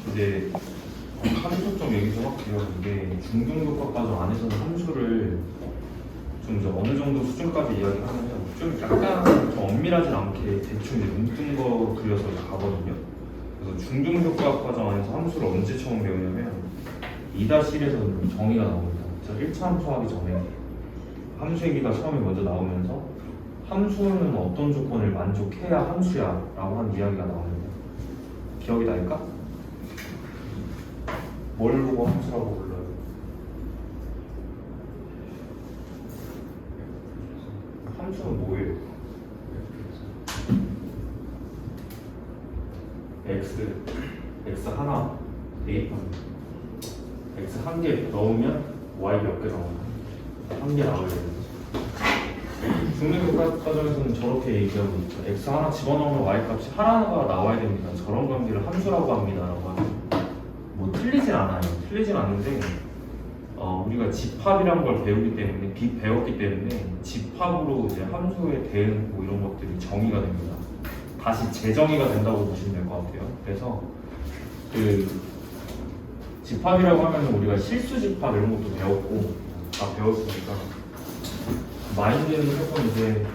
이제 함수 좀 얘기 좀 할게요. 이게 중등교과 과정 안에서는 함수를 좀 이제 어느 정도 수준까지 이야기하면 좀 약간 좀 엄밀하진 않게 대충 이제 눈뜬 거 그려서 이제 가거든요. 그래서 중등교과 과정 안에서 함수를 언제 처음 배우냐면 2-1에서는 정의가 나옵니다. 저 1차 함수 하기 전에 함수 얘기가 처음에 먼저 나오면서 함수는 어떤 조건을 만족해야 함수야 라고 하는 이야기가 나옵니다. 기억이 날까? 뭘 보고 함수라고 불러요? 함수는 뭐예요? x 하나 대입하면 x 한 개 넣으면 y 몇 개 나오나? 한 개 나와야 되는 거죠. 중등교과 과정에서는 저렇게 얘기하고 있죠. x 하나 집어넣으면 y 값이 하나가 나와야 됩니다. 저런 관계를 함수라고 합니다. 라고 하죠. 뭐 틀리진 않아요. 틀리진 않는데 우리가 집합이란 걸 배우기 때문에 배웠기 때문에 집합으로 이제 함수의 대응 뭐 이런 것들이 정의가 됩니다. 다시 재정의가 된다고 보시면 될 것 같아요. 그래서 그 집합이라고 하면 우리가 실수 집합 이런 것도 배웠고 다 배웠으니까 마인드는 조금 이제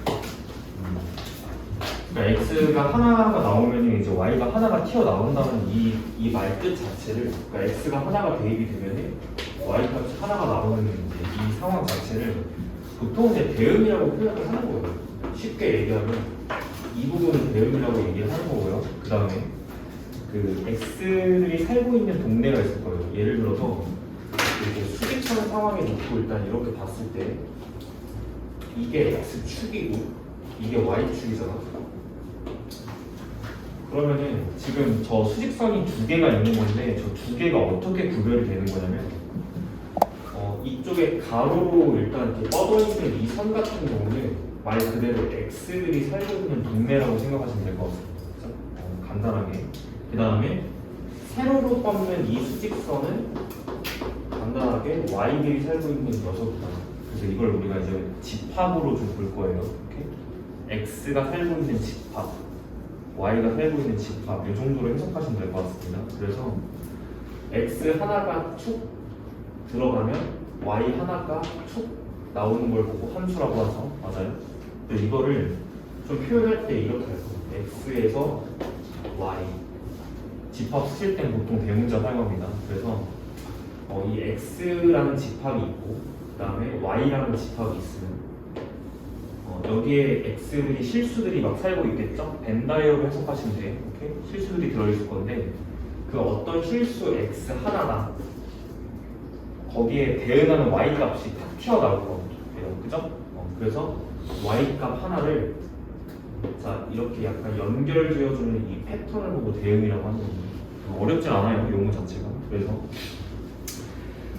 그러니까 x가 하나가 나오면 이제 y가 하나가 튀어나온다는 이 말 뜻 자체를 그러니까 x가 하나가 대입이 되면 y 값이 하나가 나오는 이제 이 상황 자체를 보통 이제 대응이라고 표현을 하는 거예요. 쉽게 얘기하면 이 부분은 대응이라고 얘기를 하는 거고요. 그 다음에 그 x들이 살고 있는 동네가 있을 거예요. 예를 들어서 이렇게 수직선 상황에 놓고 일단 이렇게 봤을 때 이게 x축이고 이게 y축이잖아. 그러면은 지금 저 수직선이 두 개가 있는 건데 저 두 개가 어떻게 구별이 되는 거냐면 이쪽에 가로로 일단 이렇게 뻗어 있는 이 선 같은 경우는 말 그대로 x들이 살고 있는 동네라고 생각하시면 될 것 같습니다. 간단하게. 그 다음에 세로로 뻗는 이 수직선은 간단하게 y들이 살고 있는 녀석이다. 그래서 이걸 우리가 이제 집합으로 좀 볼 거예요. 이렇게 x가 살고 있는 집합, y가 살고 있는 집합 이 정도로 해석하시면 될 것 같습니다. 그래서 x 하나가 축 들어가면 y 하나가 축 나오는 걸 보고 함수라고 하죠. 맞아요? 근데 이거를 좀 표현할 때 이렇게 할 거예요. x에서 y 집합 쓰실 땐 보통 대문자 사용합니다. 그래서 이 x라는 집합이 있고 그 다음에 y라는 집합이 있으면 여기에 x들이 실수들이 막 살고 있겠죠? 벤다이어로 해석하시면 돼요. 오케이? 실수들이 들어있을 건데 그 어떤 실수 x 하나가 거기에 대응하는 y 값이 탁 튀어나올 거예요. 그죠? 그래서 y 값 하나를 자 이렇게 약간 연결 지어주는 이 패턴을 보고 대응이라고 하는 겁니다. 어렵진 않아요. 용어 자체가. 그래서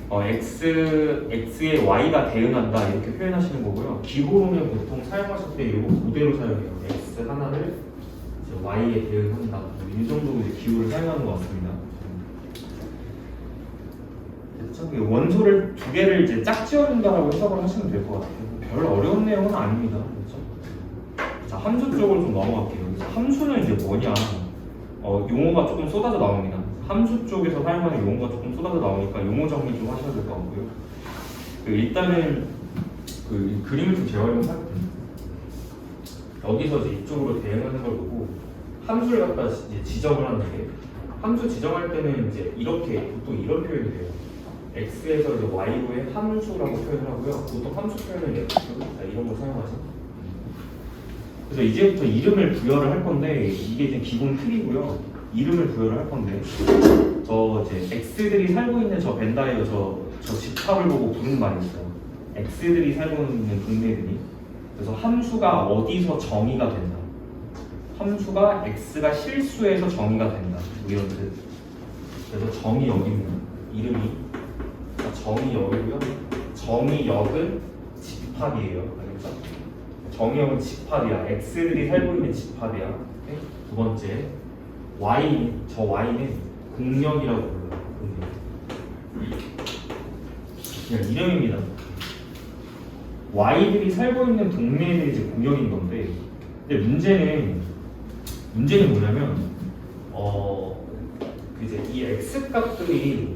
x에 y가 대응한다 이렇게 표현하시는 거고요. 기호로는 보통 사용하실 때 이거 그대로 사용해요. x 하나를 이제 y에 대응한다. 이 정도로 이제 기호를 사용하는 것 같습니다. 됐죠? 원소를 두 개를 이제 짝지어준다라고 해석을 하시면 될 것 같아요. 별 어려운 내용은 아닙니다. 그렇죠? 자, 함수 쪽으로 좀 넘어갈게요. 그래서 함수는 이제 뭐냐? 용어가 조금 쏟아져 나옵니다. 함수 쪽에서 사용하는 용어가 조금 쏟아져 나오니까 용어 정리 좀 하셔야 될 것 같고요. 일단은 그 그림을 좀 재활용할게요. 여기서 이제 이쪽으로 대응하는 걸 보고 함수를 갖다 이제 지정을 하는데 함수 지정할 때는 이제 이렇게 보통 이런 표현이 돼요. x에서 이제 y로의 함수라고 표현을 하고요. 보통 함수 표현은 이런 걸 사용하죠. 그래서 이제부터 이름을 부여를 할 건데 이게 이제 기본 틀이고요. 이름을 부여를 할 건데 저 이제 x들이 살고 있는 저 벤다이어 저 집합을 보고 부르는 말이 있어요. x들이 살고 있는 동네들이. 그래서 함수가 어디서 정의가 된다. 함수가 x가 실수해서 정의가 된다. 뭐 이런 뜻. 그래서 정의 여기입니다. 이름이 정의 여기고요. 정의역은 집합이에요. 알겠죠? 정의역은 집합이야. x들이 살고 있는 집합이야. 오케이? 두 번째 저 y는 공역이라고 불러요. 공역. 그냥 이름입니다. y들이 살고 있는 동네들이 이제 공역인 건데, 근데 문제는 뭐냐면 이제 이 x 값들이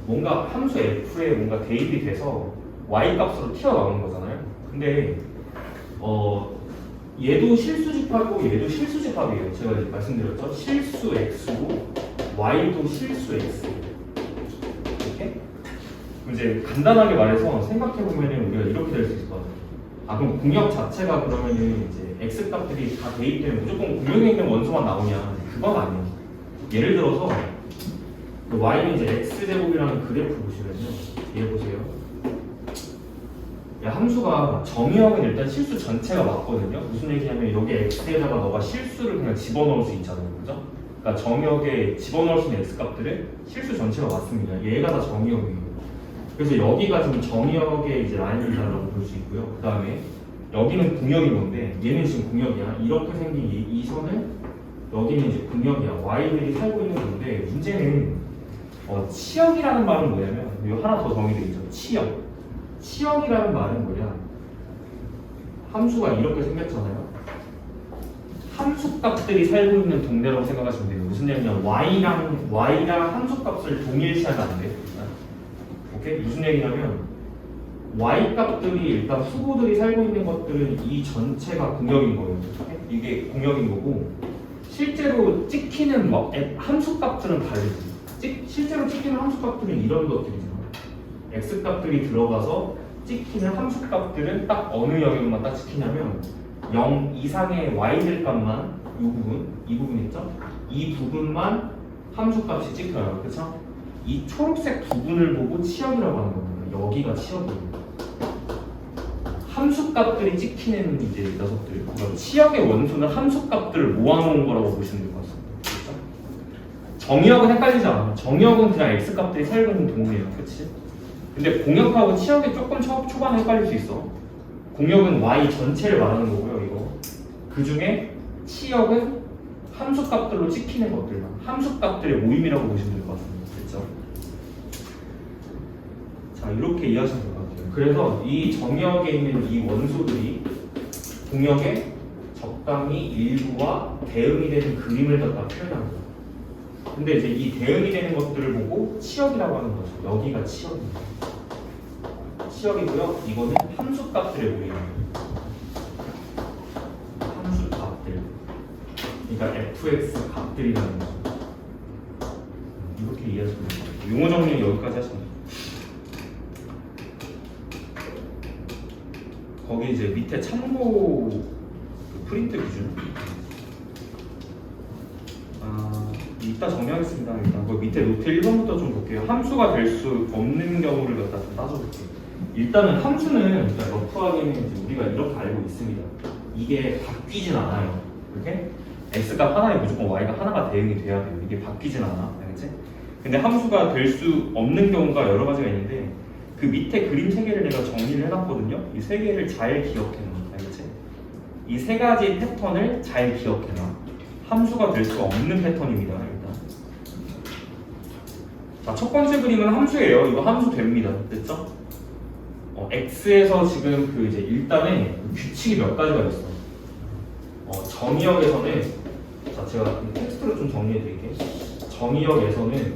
뭔가 함수 f에 뭔가 대입이 돼서 y 값으로 튀어나오는 거잖아요. 근데 얘도 실수집합이고 얘도 실수집합이에요. 제가 이제 말씀드렸죠. 실수 x고 y도 실수 x. 이렇게? 이제 간단하게 말해서 생각해 보면은 우리가 이렇게 될 수 있을 것 같아요. 그럼 공역 자체가 그러면은 이제 x 값들이 다 대입되면 무조건 공역에 있는 원소만 나오냐? 그건 아니에요. 예를 들어서 그 y는 이제 x 제곱이라는 그래프 보시면요. 얘 보세요. 함수가 정의역은 일단 실수 전체가 맞거든요. 무슨 얘기냐면 여기 x에다가 너가 실수를 그냥 집어넣을 수 있잖아요, 그죠? 그러니까 정의역에 집어넣을 수 있는 x 값들은 실수 전체가 맞습니다. 얘가 다 정의역이에요. 그래서 여기가 지금 정의역의 이제 라인이다라고 볼 수 있고요. 그 다음에 여기는 공역인 건데 얘는 지금 공역이야. 이렇게 생긴 이 선은 여기는 이제 공역이야. y들이 살고 있는 건데 문제는 치역이라는 말은 뭐냐면 이거 하나 더 정의되어 있죠. 치역. 치역이라는 말은 뭐냐? 함수가 이렇게 생겼잖아요. 함수값들이 살고 있는 동네라고 생각하시면 돼요. 무슨 얘기냐면 y랑 함수값을 동일시하면 안 돼요. 오케이? 무슨 얘기냐면 y값들이 일단 후보들이 살고 있는 것들은 이 전체가 공역인 거예요. 이게 공역인 거고 실제로 찍히는 함수값들은 다르지. 실제로 찍히는 함수값들은 이런 것들이잖아. x값들이 들어가서 찍히는 함수값들은 딱 어느 영역만 딱 찍히냐면 0 이상의 y들 값만 이 부분 있죠? 이 부분만 함수값이 찍혀요. 그렇죠? 이 초록색 부분을 보고 치역이라고 하는 겁니다. 여기가 치역이에요. 함수값들이 찍히는 이제 녀석들. 그러니까 치역의 원소는 함수값들을 모아놓은 거라고 보시면 될 것 같습니다. 그렇죠? 정의역은 헷갈리지 않아요. 정의역은 그냥 x값들이 살고 있는 동네예요. 그렇지? 근데 공역하고 치역이 조금 초반에 헷갈릴 수 있어. 공역은 y 전체를 말하는 거고요. 이거 그 중에 치역은 함수값들로 찍히는 것들만 함수값들의 모임이라고 보시면 될 것 같습니다. 그렇죠? 자, 이렇게 이해하시면 될 것 같아요. 그래서 이 정역에 있는 이 원소들이 공역에 적당히 일부와 대응이 되는 그림을 갖다 표현하는 거예요. 근데 이제 이 대응이 되는 것들을 보고 치역이라고 하는 거죠. 여기가 치역입니다. 치역이고요. 이거는 함수값들의 모임이에요. 함수값들. 그러니까 fx 값들이라는 거죠. 이렇게 이해하시면 돼요. 용어 정리는 여기까지 하시면 돼요. 거기 이제 밑에 참고 그 프린트 기준. 이따 정리하겠습니다. 일단 그 밑에 노트 1번부터 좀 볼게요. 함수가 될 수 없는 경우를 갖다 좀 따져볼게요. 일단은 함수는 러프하게는 이제 우리가 이렇게 알고 있습니다. 이게 바뀌진 않아요. 이렇게 x가 하나에 무조건 y가 하나가 대응이 돼야 돼요. 이게 바뀌진 않아. 알겠지? 근데 함수가 될 수 없는 경우가 여러 가지가 있는데 그 밑에 그림 3개를 내가 정리를 해놨거든요. 이 3개를 잘 기억해놔. 알겠지? 이 3가지 패턴을 잘 기억해놔. 함수가 될 수 없는 패턴입니다. 일단. 자, 첫 번째 그림은 함수예요. 이거 함수 됩니다. 됐죠? x에서 지금 그 이제 일단은 규칙이 몇 가지가 있어. 정의역에서는 자, 제가 텍스트로 좀 정리해 드릴게요. 정의역에서는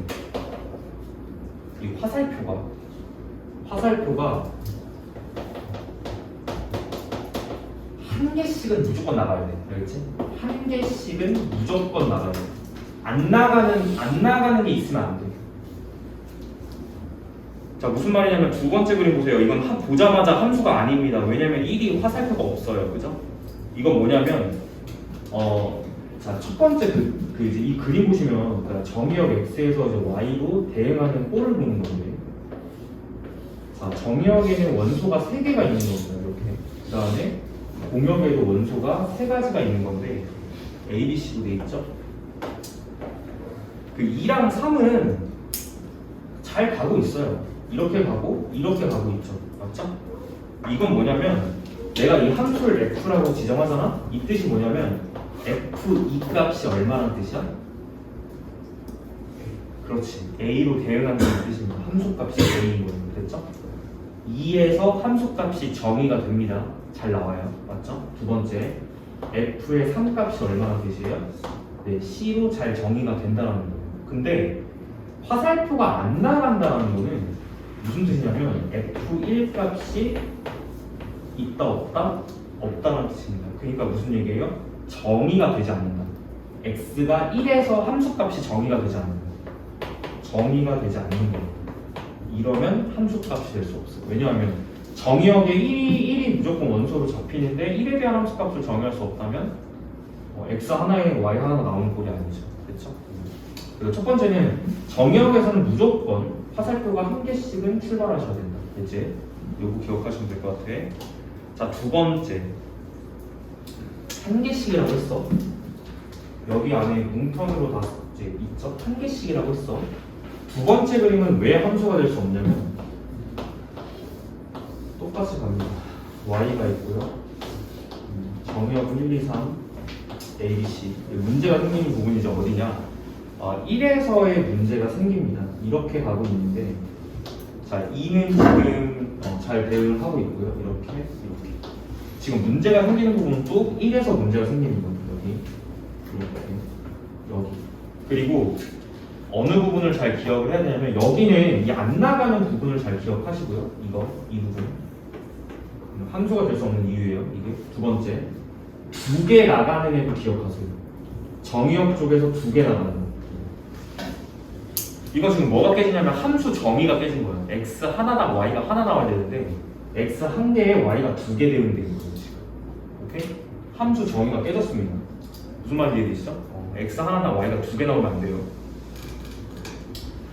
이 화살표가 한 개씩은 무조건 나가야 돼. 알겠지? 한 개씩은 무조건 나가야 돼. 안 나가는 게 있으면 안 돼. 자, 무슨 말이냐면 두 번째 그림 보세요. 이건 보자마자 함수가 아닙니다. 왜냐면 1이 화살표가 없어요. 그죠? 이건 뭐냐면 자, 첫 번째 그 이제 이 그림 보시면 그러니까 정의역 x에서 이제 y로 대응하는 꼴을 보는 건데, 자, 정의역에는 원소가 3개가 있는 겁니다. 이렇게. 그 다음에 공역에도 원소가 3가지가 있는 건데 A, B, C로 돼 있죠. 그 2랑 3은 잘 가고 있어요. 이렇게 가고 이렇게 가고 있죠. 맞죠? 이건 뭐냐면 내가 이 함수를 f라고 지정하잖아. 이 뜻이 뭐냐면 f 이 값이 얼마라는 뜻이야? 그렇지. a로 대응한다는 뜻입니다. 함수값이 a인 거예요. 됐죠? 2에서 함수값이 정의가 됩니다. 잘 나와요. 맞죠? 두 번째, f의 3값이 얼마나 뜻이에요? 네, c로 잘 정의가 된다는 거예요. 근데 화살표가 안 나간다는 거는 무슨 뜻이냐면 F1 값이 있다 없다? 없다는 뜻입니다. 그러니까 무슨 얘기예요? 정의가 되지 않는다. x가 1에서 함수값이 정의가 되지 않는다. 정의가 되지 않는 거예요. 이러면 함수값이 될 수 없어. 왜냐하면 정의역에 1이 무조건 원소로 잡히는데 1에 대한 함수값을 정의할 수 없다면 x 하나에 y 하나가 나오는 꼴이 아니죠. 그렇죠? 그리고 첫 번째는 정의역에서는 무조건 화살표가 한 개씩은 출발하셔야 된다. 이제 요거 기억하시면 될 것 같아. 자, 두 번째 한 개씩이라고 했어. 여기 안에 뭉텅이로 다 이제 있죠? 한 개씩이라고 했어. 두 번째 그림은 왜 함수가 될 수 없냐면 똑같이 갑니다. y가 있고요. 정의역은 1, 2, 3, a, b, c. 문제가 생기는 부분이 이제 어디냐? 1에서의 문제가 생깁니다. 이렇게 가고 있는데, 자, 2는 지금 잘 대응을 하고 있고요. 이렇게. 지금 문제가 생기는 부분은 또 1에서 문제가 생기는 거예요. 여기. 그리고 어느 부분을 잘 기억을 해야 되냐면 여기는 이 안 나가는 부분을 잘 기억하시고요. 이 부분. 함수가 될 수 없는 이유예요. 이게 두 번째. 두 개 나가는 애도 기억하세요. 정의역 쪽에서 두 개 나가는 거. 이거 지금 뭐가 깨지냐면 함수 정의가 깨진 거예요. x 하나당 y가 하나 나와야 되는데 x 한 개에 y가 두 개 되면 되는 거예요. 지금. 오케이? 함수 정의가 깨졌습니다. 무슨 말인지 이해되시죠? x 하나당 y가 두 개 나오면 안 돼요.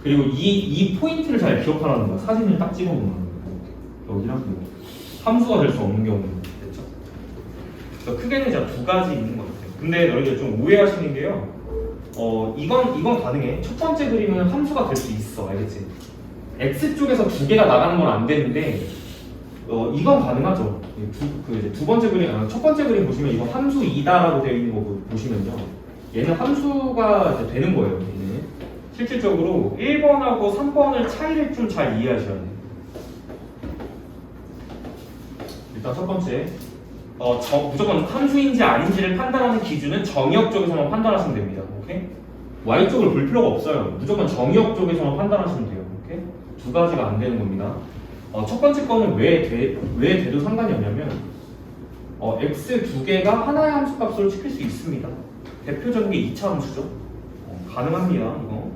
그리고 이 포인트를 잘 기억하라는 거야. 사진을 딱 찍어놓는 거야. 여기랑 여기. 함수가 될 수 없는 경우는 됐죠? 그래서 크게는 이제 두 가지 있는 것 같아요. 근데 너희들 좀 오해하시는 게요. 이건 가능해. 첫 번째 그림은 함수가 될 수 있어. 알겠지? x 쪽에서 두 개가 나가는 건 안 되는데 이건 가능하죠. 이제 두 번째 그림, 첫 번째 그림 보시면 이거 함수 2다라고 되어 있는 거 보시면요. 얘는 함수가 이제 되는 거예요. 얘는 실질적으로 1번하고 3번을 차이를 좀 잘 이해하셔야 돼요. 일단 첫 번째, 무조건 함수인지 아닌지를 판단하는 기준은 정의역 쪽에서만 판단하시면 됩니다. 오케이? y 쪽을 볼 필요가 없어요. 무조건 정의역 쪽에서만 판단하시면 돼요. 오케이? 두 가지가 안 되는 겁니다. 첫 번째 거는 왜 돼도 상관이 없냐면 x 두 개가 하나의 함수값으로 시킬 수 있습니다. 대표적인 게 2차 함수죠. 가능합니다. 이거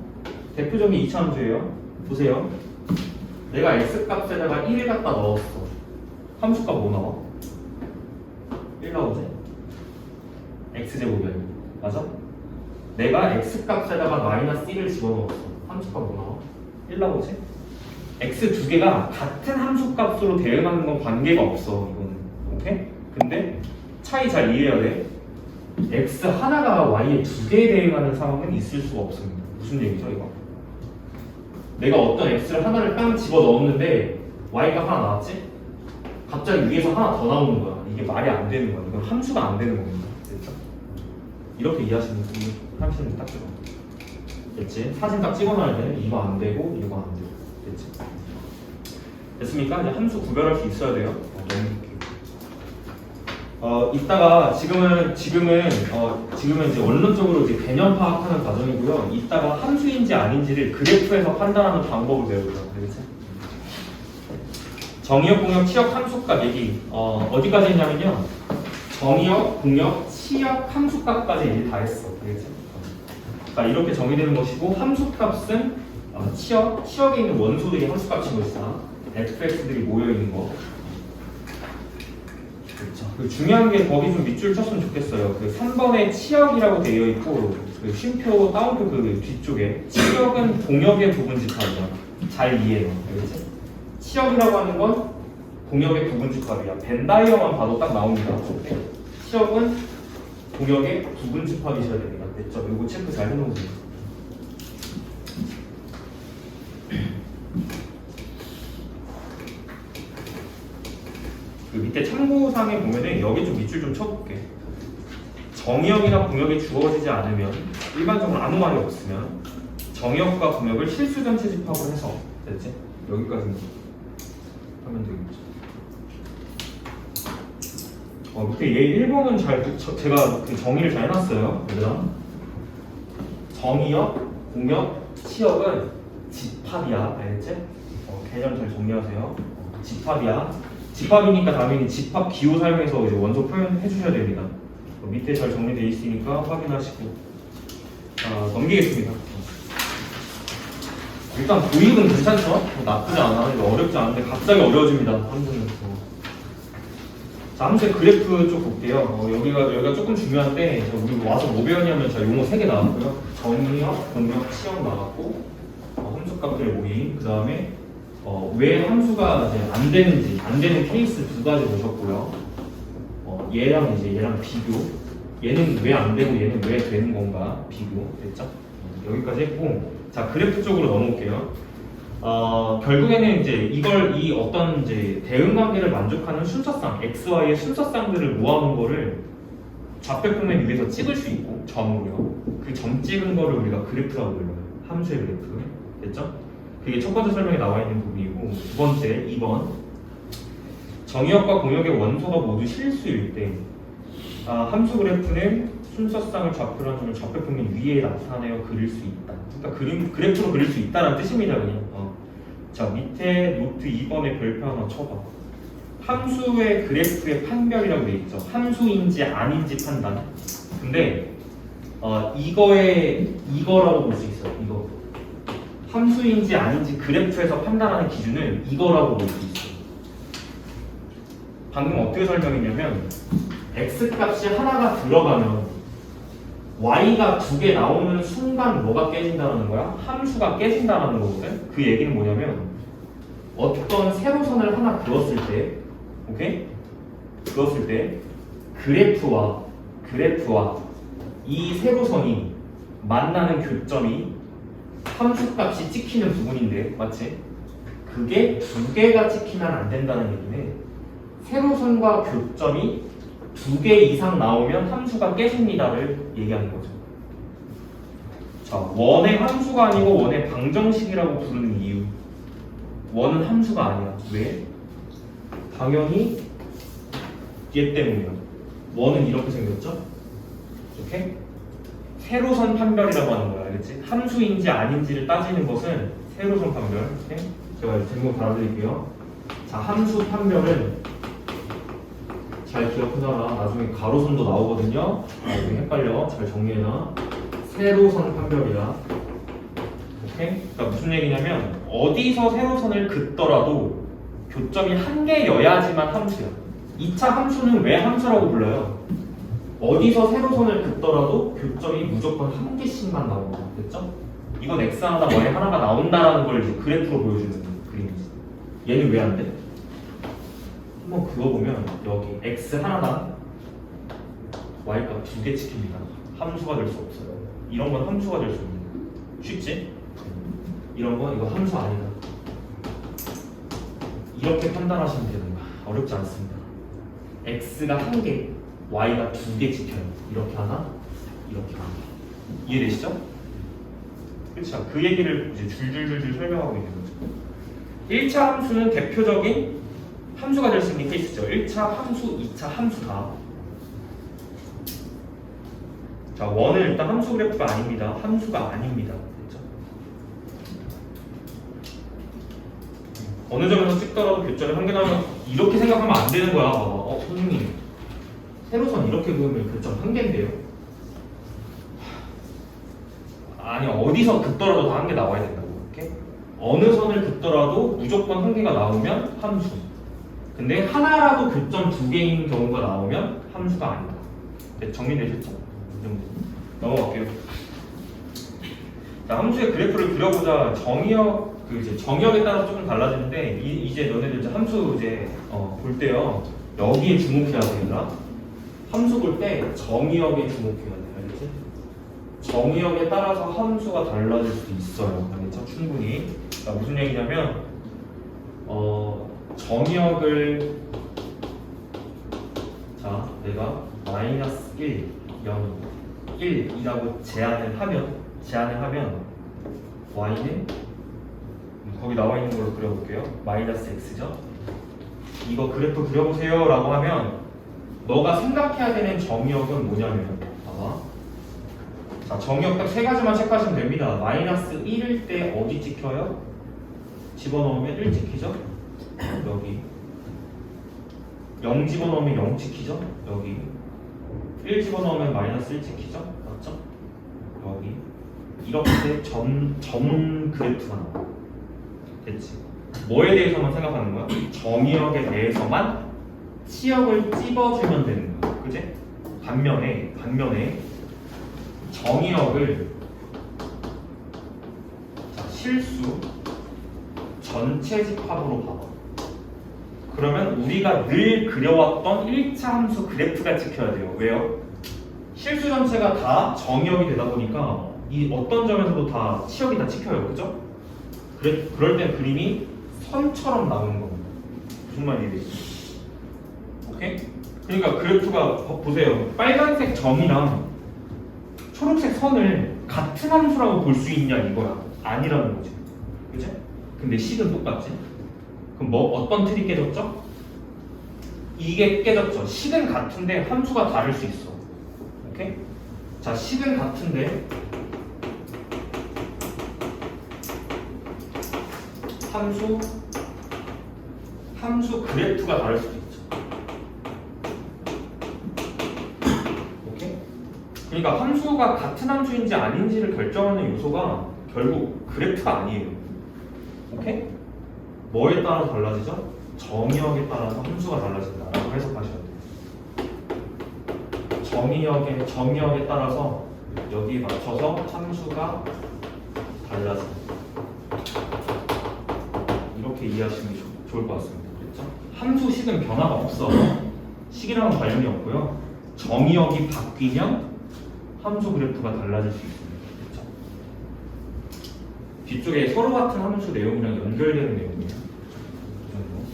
대표적인 2차 함수예요. 보세요. 내가 x 값에다가 1을 갖다 넣었어. 함수값 뭐 나와? 1 나오지? x제곱이 아니고 맞아? 내가 x 값에다가 마이너스 1을 집어넣었어. 함수값 뭐 나와? 1 나오지? x 두 개가 같은 함수값으로 대응하는 건 관계가 없어. 이거는 오케이? 근데 차이 잘 이해해야 돼. x 하나가 y에 두 개에 대응하는 상황은 있을 수가 없습니다. 무슨 얘기죠 이거? 내가 어떤 x를 하나를 땅 집어 넣었는데 y가 하나 나왔지? 갑자기 위에서 하나 더 나오는 거야. 이게 말이 안 되는 거야. 이건 함수가 안 되는 겁니다. 됐죠? 이렇게 이해하시면 딱 찍어. 됐지? 사진 딱 찍어놔야 돼. 이거 안 되고 이거 안 되고. 됐지? 됐습니까? 이제 함수 구별할 수 있어야 돼요. 이따가 지금은 이제 원론적으로 이제 개념 파악하는 과정이고요. 이따가 함수인지 아닌지를 그래프에서 판단하는 방법을 배우고요. 알겠지? 정의역, 공역, 치역, 함수값 얘기 어디까지 했냐면요. 정의역, 공역, 치역, 함수값까지 얘기 다 했어. 알겠지? 자, 이렇게 정의되는 것이고 함수값은 치역에 있는 원소들이 함수값인 것이다. fx들이 모여 있는 거. 그렇죠. 그 중요한 게 거기 좀 밑줄 쳤으면 좋겠어요. 그 3번에 치역이라고 되어 있고 그 쉼표 따옴표 그 뒤쪽에 치역은 공역의 부분집합이야. 잘 이해해요. 알겠지? 치역이라고 하는 건 공역의 부분집합이야. 벤 다이어만 봐도 딱 나옵니다. 치역은 공역의 부분집합이셔야 됩니다. 됐죠? 이거 체크 잘 해놓으세요. 그 밑에 참고사항에 보면은 여기 좀 밑줄 좀 쳐볼게. 정의역이나 공역이 주어지지 않으면 일반적으로 아무 말이 없으면 정의역과 공역을 실수 전체 집합을 해서 됐지? 여기까지는 하면 되겠죠. 밑에 얘 1번은 제가 그 정의를 잘 해놨어요. 얘들아. 정의역, 공역, 치역은 집합이야. 알겠지? 개념 잘 정리하세요. 집합이야. 집합이니까 당연히 집합 기호 사용해서 이제 원소 표현해 주셔야 됩니다. 밑에 잘 정리되어 있으니까 확인하시고. 자, 넘기겠습니다. 일단 도입은 괜찮죠? 나쁘지 않아. 이거 어렵지 않은데 갑자기 어려워집니다. 함수는. 자, 함수의 그래프 쪽 볼게요. 여기가 조금 중요한데 우리 와서 뭐 배웠냐면 자, 용어 3개 나왔고요. 정의역, 공역, 시험 나왔고 함수값들 모임. 그 다음에 왜 함수가 이제 안 되는 케이스 2가지 보셨고요. 얘랑 비교. 얘는 왜 안 되고 얘는 왜 되는 건가 비교. 됐죠? 여기까지 했고, 자 그래프 쪽으로 넘어올게요. 결국에는 이제 이 어떤 이제 대응 관계를 만족하는 순서상, xy의 순서상들을 모아놓은 거를 좌표평면 위에서 찍을 수 있고 점으로요. 그 점 찍은 거를 우리가 그래프라고 불러요. 함수의 그래프. 됐죠? 그게 첫 번째 설명에 나와 있는 부분이고, 두 번째 2번 정의역과 공역의 원소가 모두 실수일 때 함수 그래프는 순서상을 좌표로 한 점을 좌표평면 위에 나타내어 그릴 수 있다. 그러니까 그래프로 그릴 수 있다는 뜻입니다. 그냥. 자 밑에 노트 2번에 별표 하나 쳐봐. 함수의 그래프의 판별이라고 되어 있죠. 함수인지 아닌지 판단. 근데 이거라고 볼 수 있어요. 이거 함수인지 아닌지 그래프에서 판단하는 기준은 이거라고 볼 수 있어요. 방금 어떻게 설명했냐면 x 값이 하나가 들어가면 y가 2개 나오는 순간 뭐가 깨진다는 거야? 함수가 깨진다는 거거든. 그 얘기는 뭐냐면 어떤 세로선을 하나 그었을 때, 오케이? 그었을 때 그래프와 이 세로선이 만나는 교점이 함수값이 찍히는 부분인데, 맞지? 그게 2개가 찍히면 안 된다는 얘기는 세로선과 교점이 2개 이상 나오면 함수가 깨집니다를 얘기하는 거죠. 자, 원의 함수가 아니고 원의 방정식이라고 부르는 이유. 원은 함수가 아니야. 왜? 당연히 얘 때문이야. 원은 이렇게 생겼죠? 이렇게? 세로선 판별이라고 하는 거야. 알겠지? 함수인지 아닌지를 따지는 것은 세로선 판별. 오케이? 제가 제목 달아드릴게요. 자, 함수 판별은 잘 기억해놔라. 나중에 가로선도 나오거든요. 나중에 헷갈려. 잘 정리해놔. 세로선 판별이야. 오케이? 그러니까 무슨 얘기냐면 어디서 세로선을 긋더라도 교점이 한 개여야지만 함수야. 2차 함수는 왜 함수라고 불러요? 어디서 세로선을 긋더라도 교점이 무조건 한 개씩만 나온다. 됐죠? 이건 x 하나, y 하나가 나온다라는 걸 이제 그래프로 보여주는 그림이지. 얘는 왜 안 돼? 한번 그어보면 여기 x 하나당 y값 2개 찍힙니다. 함수가 될 수 없어요. 이런 건 함수가 될 수 없는 거예요. 쉽지? 이런 건 이거 함수 아니다. 이렇게 판단하시면 되는 거야. 어렵지 않습니다. x가 1개, y가 2개 찍혀요. 이렇게 하나, 이렇게 하나. 이해되시죠? 그렇죠. 그 얘기를 이제 줄줄줄줄 설명하고 있는 거죠. 1차 함수는 대표적인 함수가 될 수 있는 케이스죠. 1차 함수, 2차 함수다. 자, 원은 일단 함수 그래프가 아닙니다. 함수가 아닙니다. 됐죠? 어느 점에서 찍더라도 교점이 한 개 나오면 이렇게 생각하면 안 되는 거야. 선생님, 세로선 이렇게 그으면 교점 한 개인데요? 아니, 어디서 긋더라도 다 한 개 나와야 된다고. 이렇게? 어느 선을 긋더라도 무조건 한 개가 나오면 함수. 근데 하나라도 교점 2개인 경우가 나오면 함수가 아니다. 네, 정리되셨죠? 이 정도. 넘어갈게요. 자, 함수의 그래프를 그려보자. 정의역에 따라서 조금 달라지는데 이제 너네들 이제 함수 이제 볼 때요. 여기에 주목해야 됩니다. 함수 볼 때 정의역에 주목해야 돼. 알겠지? 정의역에 따라서 함수가 달라질 수도 있어요. 알겠죠? 충분히. 자, 무슨 얘기냐면 정의역을 자 내가 마이너스 1, 0, 1이라고 제한을 하면 y는 거기 나와 있는 걸로 그려볼게요. 마이너스 x죠. 이거 그래프 그려보세요 라고 하면 너가 생각해야 되는 정의역은 뭐냐면 봐봐. 자 자, 정의역 딱 세 가지만 체크하시면 됩니다. 마이너스 1일 때 어디 찍혀요? 집어넣으면 1 찍히죠? 여기 0 집어넣으면 0 찍히죠? 여기 1 집어넣으면 마이너스 1 찍히죠? 맞죠? 여기 이렇게 점 그래프가 나와. 됐지? 뭐에 대해서만 생각하는 거야? 정의역에 대해서만 치역을 찝어주면 되는 거야. 그지? 반면에 정의역을 자, 실수 전체 집합으로 봐봐. 그러면 우리가 늘 그려왔던 1차 함수 그래프가 찍혀야 돼요. 왜요? 실수 전체가 다 정의역이 되다 보니까 이 어떤 점에서도 다 치역이 다 찍혀요. 그죠? 그럴 땐 그림이 선처럼 나오는 겁니다. 무슨 말이겠어요? 오케이? 그러니까 그래프가 보세요. 빨간색 점이랑 초록색 선을 같은 함수라고 볼 수 있냐 이거야. 아니라는 거지. 그치? 근데 식은 똑같지? 그럼 뭐 어떤 틀이 깨졌죠? 이게 깨졌죠. 식은 같은데 함수가 다를 수 있어. 오케이? 자, 식은 같은데 함수 그래프가 다를 수도 있죠. 오케이? 그러니까 함수가 같은 함수인지 아닌지를 결정하는 요소가 결국 그래프가 아니에요. 오케이? 뭐에 따라 달라지죠? 정의역에 따라서 함수가 달라진다라고 해석하셔야 돼요. 정의역에 따라서 여기에 맞춰서 함수가 달라진다. 이렇게 이해하시는 게 좋을 것 같습니다. 그렇죠? 함수 식은 변화가 없어. 식이랑은 관련이 없고요. 정의역이 바뀌면 함수 그래프가 달라질 수 있습니다. 그렇죠? 뒤쪽에 서로 같은 함수 내용이랑 연결되는 내용이에요. 이 정도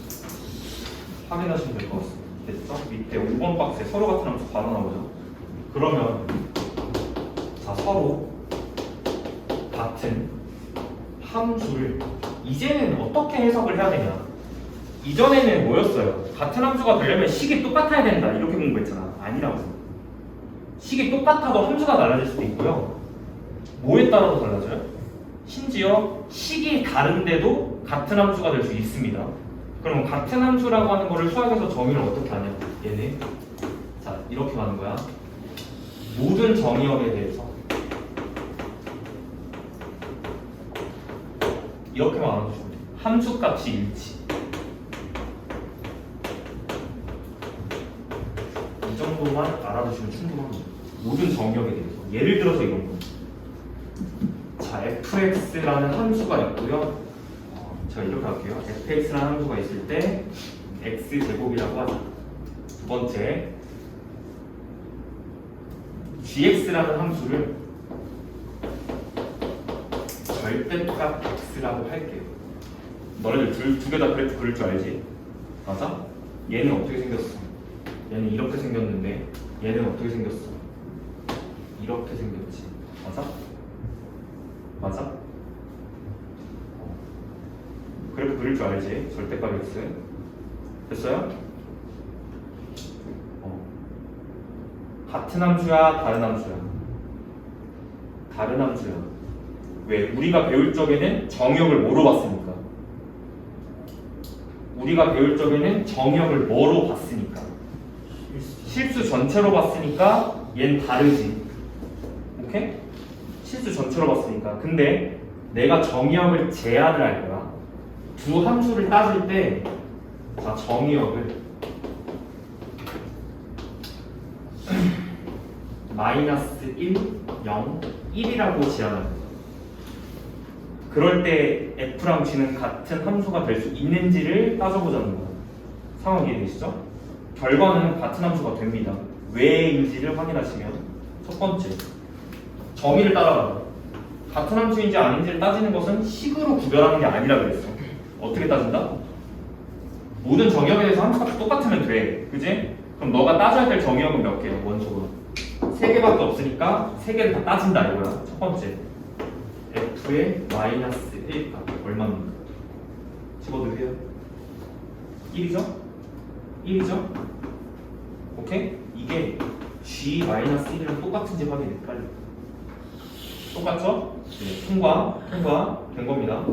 확인하시면 될 것 같습니다. 됐죠? 밑에 5번 박스에 서로 같은 함수 바로 나오죠. 그러면 자, 서로 같은 함수를 이제는 어떻게 해석을 해야 되냐? 이전에는 뭐였어요? 같은 함수가 되려면 식이 똑같아야 된다 이렇게 공부했잖아. 아니라고. 식이 똑같아도 함수가 달라질 수도 있고요. 뭐에 따라서 달라져요? 심지어 식이 다른데도 같은 함수가 될 수 있습니다. 그러면 같은 함수라고 하는 거를 수학에서 정의를 어떻게 하냐? 얘네 자, 이렇게 하는 거야. 모든 정의역에 대해서 이렇게만 알아두시면 돼요. 함수값이 일치. 이 정도만 알아두시면 충분합니다. 모든 정의역에 대해서. 예를 들어서 이런 거. 자, fx라는 함수가 있고요. 제가 이렇게 할게요. fx라는 함수가 있을 때 x제곱이라고 하죠. 두 번째, gx라는 함수를 절대값 x라고 할게요. 너네들 두 개 다 그래프 그릴 줄 알지? 맞아? 얘는 어떻게 생겼어? 얘는 이렇게 생겼는데 얘는 어떻게 생겼어? 이렇게 생겼지. 맞아? 맞아? 그래프 그릴 줄 알지? 절대값 x. 됐어요? 같은 함수야? 다른 함수야? 다른 함수야. 왜? 우리가 배울 적에는 정의역을 뭐로 봤으니까. 우리가 배울 적에는 정의역을 뭐로 봤으니까. 실수 전체로 봤으니까 얘는 다르지. 오케이? 실수 전체로 봤으니까. 근데 내가 정의역을 제한을 할 거야. 두 함수를 따질 때 자, 정의역을 마이너스 1, 0, 1이라고 제한합니다. 그럴 때 f랑 g는 같은 함수가 될 수 있는지를 따져보자는 거예요. 상황 이해되시죠? 결과는 같은 함수가 됩니다. 왜인지를 확인하시면 첫 번째, 정의를 따라가요. 같은 함수인지 아닌지를 따지는 것은 식으로 구별하는 게 아니라 그랬어. 어떻게 따진다? 모든 정의역에 대해서 함수가 똑같으면 돼. 그지? 그럼 너가 따져야 될 정의역은 몇 개야? 원적으로 3개밖에 없으니까 3개를 다 따진다 이거야. 첫 번째, f의 마이너스 1값 얼마입니까? 집어넣으세요. 1이죠? 1이죠? 오케이? 이게 g 마이너스 1이랑 똑같은지 확인해 빨리. 똑같죠? 네, 통과된 겁니다.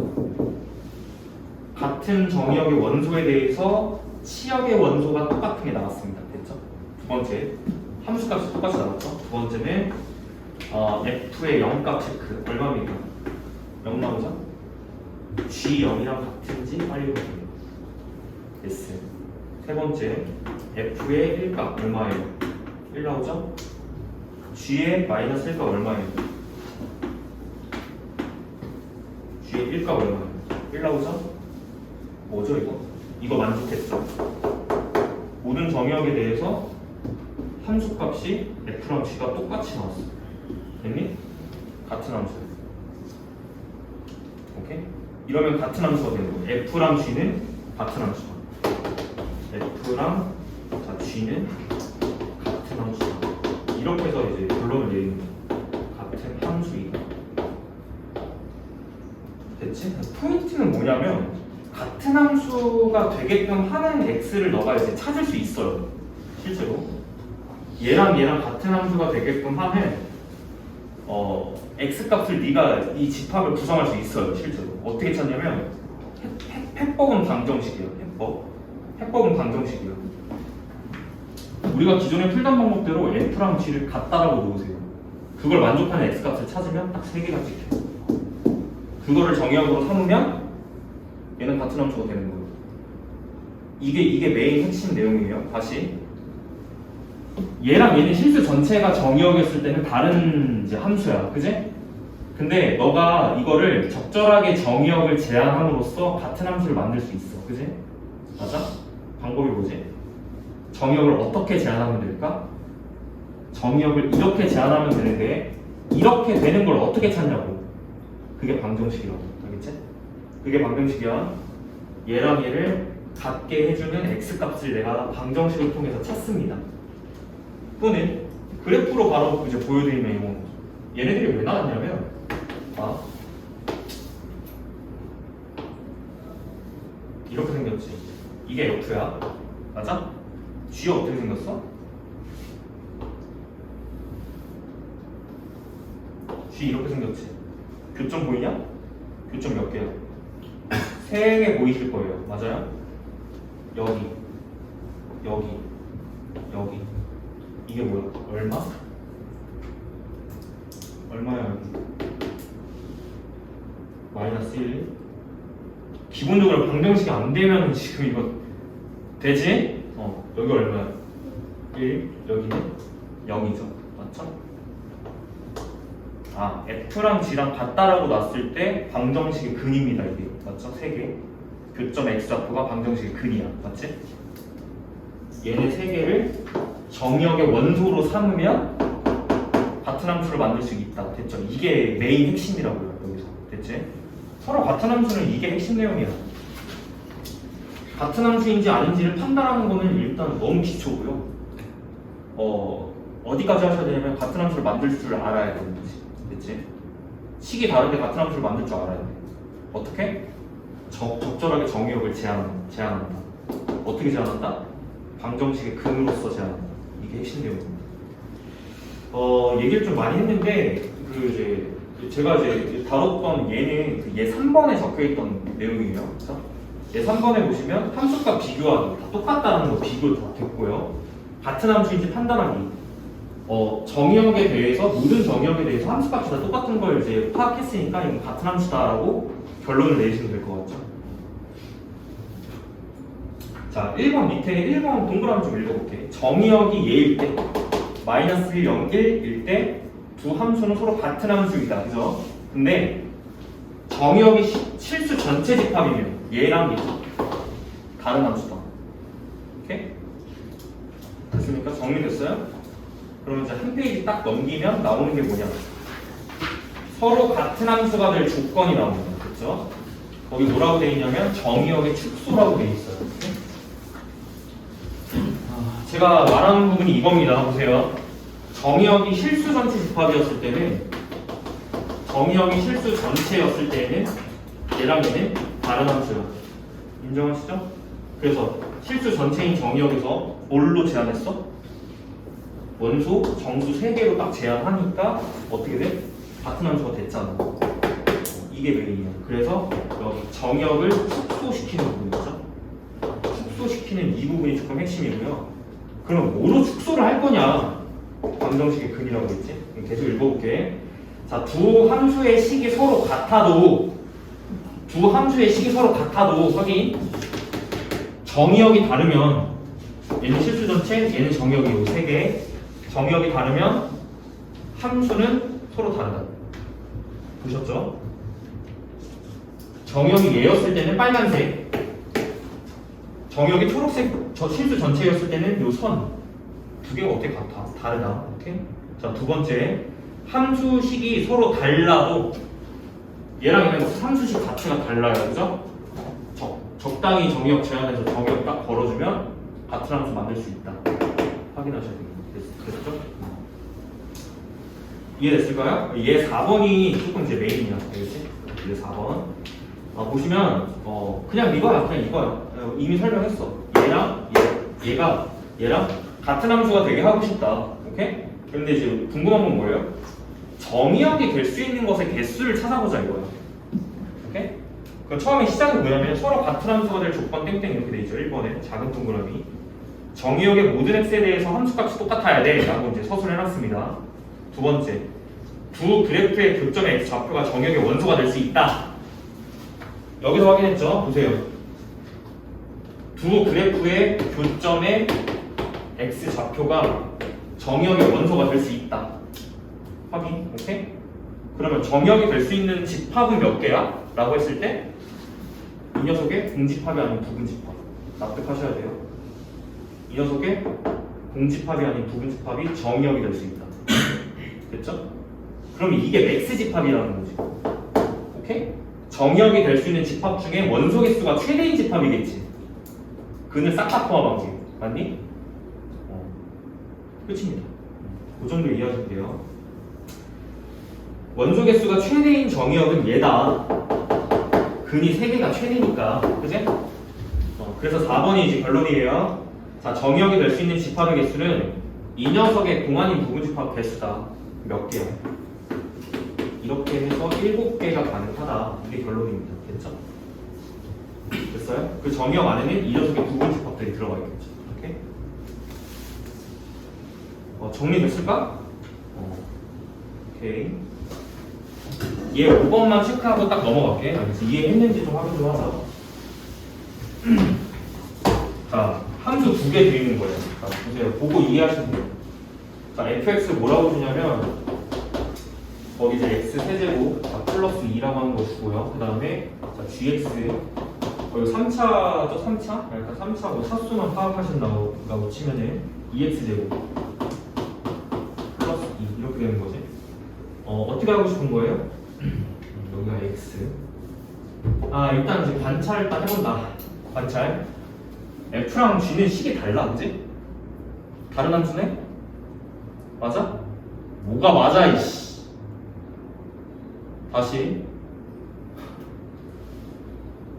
같은 정의역의 원소에 대해서 치역의 원소가 똑같은 게 나왔습니다. 됐죠? 두 번째, 함수값이 똑같이 나왔죠? 두 번째는 F의 0값 체크. 얼마입니까? 0 나오죠? G0이랑 같은지 빨리 보세요. 됐어요. 세 번째, F의 1값 얼마예요? 1 나오죠? G의 마이너스 1값 얼마예요? G의 1값 얼마예요? 1 나오죠? 뭐죠 이거? 이거 만족했죠? 모든 정의역에 대해서 함수값이 F랑 G가 똑같이 나왔어. 됐니? 같은 함수. 오케이? 이러면 같은 함수가 되는 거예요. F랑 G는 같은 함수다. F랑 G는 같은 함수다. 이렇게 해서 이제 결론을 내리는 거예요. 같은 함수이다. 됐지? 포인트는 뭐냐면 같은 함수가 되게끔 하는 x를 너가 이제 찾을 수 있어요. 실제로 얘랑 같은 함수가 되게끔 하는 x 값을 네가 이 집합을 구성할 수 있어요. 실제로 어떻게 찾냐면 해법은 방정식이에요. 해법은 방정식이에요. 우리가 기존에 풀던 방법대로 f랑 g를 같다라고 놓으세요. 그걸 만족하는 x 값을 찾으면 딱 3개가 찍혀요. 그거를 정의역으로 삼으면 얘는 같은 함수가 되는 거예요. 이게 메인 핵심 내용이에요. 다시 얘랑 얘는 실수 전체가 정의역이었을 때는 다른 이제 함수야, 그지? 근데 너가 이거를 적절하게 정의역을 제한함으로써 같은 함수를 만들 수 있어, 그지? 맞아? 방법이 뭐지? 정의역을 어떻게 제한하면 될까? 정의역을 이렇게 제한하면 되는데 이렇게 되는 걸 어떻게 찾냐고. 그게 방정식이라고, 알겠지? 그게 방정식이야. 얘랑 얘를 같게 해주는 x값을 내가 방정식을 통해서 찾습니다. 또는 그래프로 바로 이제 보여드리면 이거 얘네들이 왜 나왔냐면 이렇게 생겼지. 이게 F야. 맞아? G가 어떻게 생겼어? G 이렇게 생겼지. 교점 보이냐? 교점 몇 개야? 3개 보이실 거예요. 맞아요? 여기 이게 뭐야? 얼마야 여기? 마이너스 1. 기본적으로 방정식이 안 되면 지금 이거 되지? 여기 얼마야? 1, 여기는 0이죠. 맞죠? F랑 G랑 같다라고 놨을 때 방정식의 근입니다. 이게 맞죠? 3개. 교점 X좌표가 방정식의 근이야. 맞지? 얘네 3개를 정의역의 원소로 삼으면 같은 함수를 만들 수 있다. 됐죠? 이게 메인 핵심이라고요. 여기서. 됐지? 서로 같은 함수는 이게 핵심 내용이야. 같은 함수인지 아닌지를 판단하는 거는 일단 너무 기초고요. 어디까지 하셔야 되냐면 같은 함수를 만들 줄 알아야 되는 거지. 됐지? 식이 다른데 같은 함수를 만들 줄 알아야 돼. 어떻게? 적절하게 정의역을 제한한다. 어떻게 제한한다? 방정식의 근으로서 제한한다. 이게 핵심 내용입니다. 얘기를 좀 많이 했는데 제가 이제 다뤘던 얘는 얘 3번에 적혀있던 내용이에요. 그렇죠? 얘 3번에 보시면 함수값 비교하기 다 똑같다는 거 비교 다 됐고요. 같은 함수인지 판단하기. 정의역에 대해서 모든 정의역에 대해서 함수값이 다 똑같은 걸 이제 파악했으니까 이건 같은 함수다라고 결론을 내리시면 될 것 같죠. 자, 1번 밑에 1번 동그라미 좀 읽어볼게. 정의역이 얘일 때 마이너스 1, 0, 1일 때 두 함수는 서로 같은 함수이다. 그죠? 근데 정의역이 실수 전체 집합이면 얘랑 얘 다른 함수다. 오케이? 됐습니까? 정리됐어요? 그러면 이제 한 페이지 딱 넘기면 나오는 게 뭐냐? 서로 같은 함수가 될 조건이 나옵니다. 그렇죠? 거기 뭐라고 되어 있냐면 정의역의 축소라고 되어 있어요. 제가 말하는 부분이 이겁니다. 보세요. 정의역이 실수 전체 집합이었을 때는 얘랑 얘는 다른 함수예요. 인정하시죠? 그래서 실수 전체인 정의역에서 뭘로 제한했어? 원소, 정수 3개로 딱 제한하니까 어떻게 돼? 같은 함수가 됐잖아. 이게 메인이야. 그래서 여기 정역을 축소시키는 부분이죠. 축소시키는 이 부분이 조금 핵심이고요. 그럼 뭐로 축소를 할 거냐? 방정식의 근이라고 했지? 계속 읽어볼게. 자, 두 함수의 식이 서로 같아도 확인. 정의역이 다르면 얘는 실수 전체, 얘는 정의역이 요 세 개. 정의역이 다르면 함수는 서로 다르다. 보셨죠? 정의역이 얘였을 때는 빨간색, 정의역이 초록색, 저 실수 전체였을 때는 요 선 두 개가 어떻게 같아? 다르다. 오케이? 자, 두 번째, 함수식이 서로 달라도 얘랑 얘랑 함수식 자체가 달라요. 그죠? 적당히 정의역 제한해서 정의역 딱 걸어주면 같은 함수 만들 수 있다. 확인하셔야 됩니다. 됐죠? 이해됐을까요? 얘 4번이 조금 이제 메인이야. 알겠지? 얘 4번. 보시면 그냥 이거야. 이미 설명했어. 얘랑 같은 함수가 되게 하고 싶다. 오케이? 근데 이제 궁금한 건 뭐예요? 정의역이 될 수 있는 것의 개수를 찾아보자 이거야. 오케이? 그럼 처음에 시작이 뭐냐면 서로 같은 함수가 될 조건 땡땡 이렇게 돼 있죠. 1번에 작은 동그라미. 정의역의 모든 x에 대해서 함수값이 똑같아야 돼 라고 이제 서술을 해놨습니다. 두 번째, 두 그래프의 교점의 x 좌표가 정의역의 원소가 될 수 있다. 여기서 확인했죠? 보세요. 두 그래프의 교점의 x 좌표가 정의역의 원소가 될 수 있다. 확인. 오케이? 그러면 정의역이 될 수 있는 집합은 몇 개야? 라고 했을 때 이 녀석의 공집합이 아닌 부분집합. 납득하셔야 돼요. 이 녀석의 공집합이 아닌 부분집합이 정의역이 될 수 있다. 됐죠? 그럼 이게 맥스집합이라는 거지. 오케이? 정의역이 될 수 있는 집합 중에 원소 개수가 최대인 집합이겠지. 근을 싹 다 포함한 게. 맞니? 끝입니다. 그 정도 이해하시면 돼요. 원소 개수가 최대인 정의역은 얘다. 근이 3개가 최대니까. 그지? 그래서 4번이 이제 결론이에요. 자, 정의역이 될 수 있는 집합의 개수는 이 녀석의 공아닌 부분집합 개수다. 몇 개야? 이렇게 해서 7개가 가능하다. 이게 결론입니다. 됐죠? 됐어요? 그 정의역 안에는 이 녀석의 부분집합들이 들어가 있겠죠. 이렇게. 정리됐을까? 오케이. 얘 5번만 체크하고 딱 넘어갈게. 알겠지? 이해했는지 좀 확인 좀 하자. 자, 함수 2개 되어 있는 거예요. 자, 보세요. 보고 이해하시면 돼요. 자, fx 뭐라고 주냐면 거기 이제 x 세제곱 플러스 2라고 하는 거 주고요. 그 다음에 gx 여기 3차죠? 3차? 그러니까 3차 뭐 차수만 파악하신다고 치면은 2x제곱 플러스 2 이렇게 되는 거지. 어떻게 하고 싶은 거예요? 여기가 x. 일단 이제 관찰 딱 해본다. 관찰. f랑 g는 식이 달라, 그지? 다른 함수네? 맞아? 뭐가 맞아, 이씨. 다시.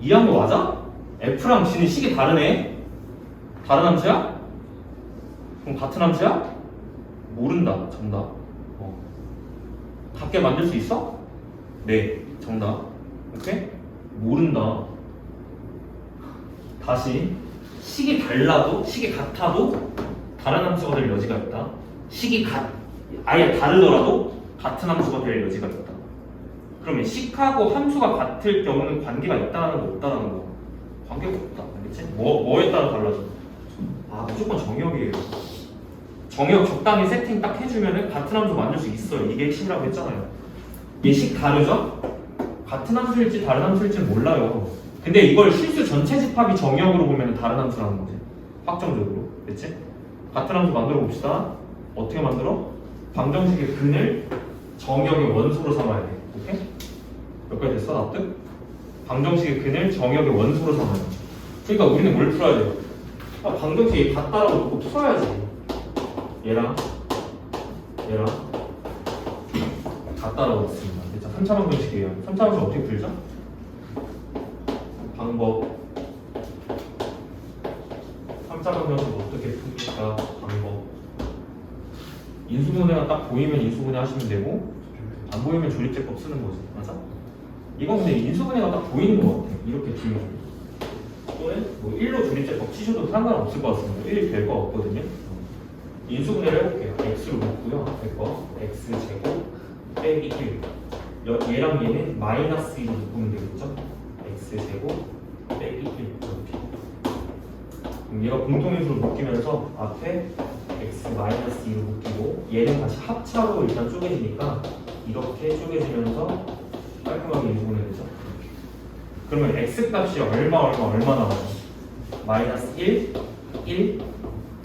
이해한 거 맞아? f랑 g는 식이 다르네? 다른 함수야? 그럼 같은 함수야? 모른다, 정답. 같게 만들 수 있어? 네, 정답. 오케이? 모른다. 다시. 식이 달라도, 식이 같아도 다른 함수가 될 여지가 있다. 식이 아예 다르더라도 같은 함수가 될 여지가 있다. 그러면 식하고 함수가 같을 경우는 관계가 있다는 거 없다는 거? 관계가 없다. 알겠지? 뭐에 따라 달라져? 무조건 정의역이에요. 정의역 적당히 세팅 딱 해주면은 같은 함수 만들 수 있어요. 이게 핵심이라고 했잖아요. 얘 식 다르죠? 같은 함수일지 다른 함수일지는 몰라요. 근데 이걸 실수 전체 집합이 정의역으로 보면 다른 함수라는 거지. 확정적으로. 됐지? 같은 함수 만들어 봅시다. 어떻게 만들어? 방정식의 근을 정의역의 원소로 삼아야 돼. 오케이? 여기까지 됐어? 납득? 방정식의 근을 정의역의 원소로 삼아야 돼. 그러니까 우리는 뭘 풀어야 돼요? 방정식이 같다라고 놓고 풀어야지. 얘랑 같다라고 했습니다. 자, 3차 방정식이에요. 3차 방정식 어떻게 풀죠? 방법. 3차 방정식 어떻게 풀까? 방법. 인수분해가 딱 보이면 인수분해 하시면 되고 안 보이면 조립제법 쓰는 거지. 맞아? 이건 근데 인수분해가 딱 보이는 것 같아. 이렇게 뒤에. 또는 뭐 1로 조립제법 치셔도 상관없을 것 같습니다. 1이 될 거 없거든요. 인수분해를 해볼게요. x로 묶고요. 될거 x제곱 빼기 1. 얘랑 얘는 마이너스 1로 묶으면 되겠죠? x제곱 빼기 1 이렇게. 그럼 얘가 공통인수로 묶이면서 앞에 x 마이너스 2로 묶이고 얘는 다시 합차로 일단 쪼개지니까 이렇게 쪼개지면서 깔끔하게 인수분해 되죠. 그러면 x 값이 얼마 나와요? 마이너스 1, 1,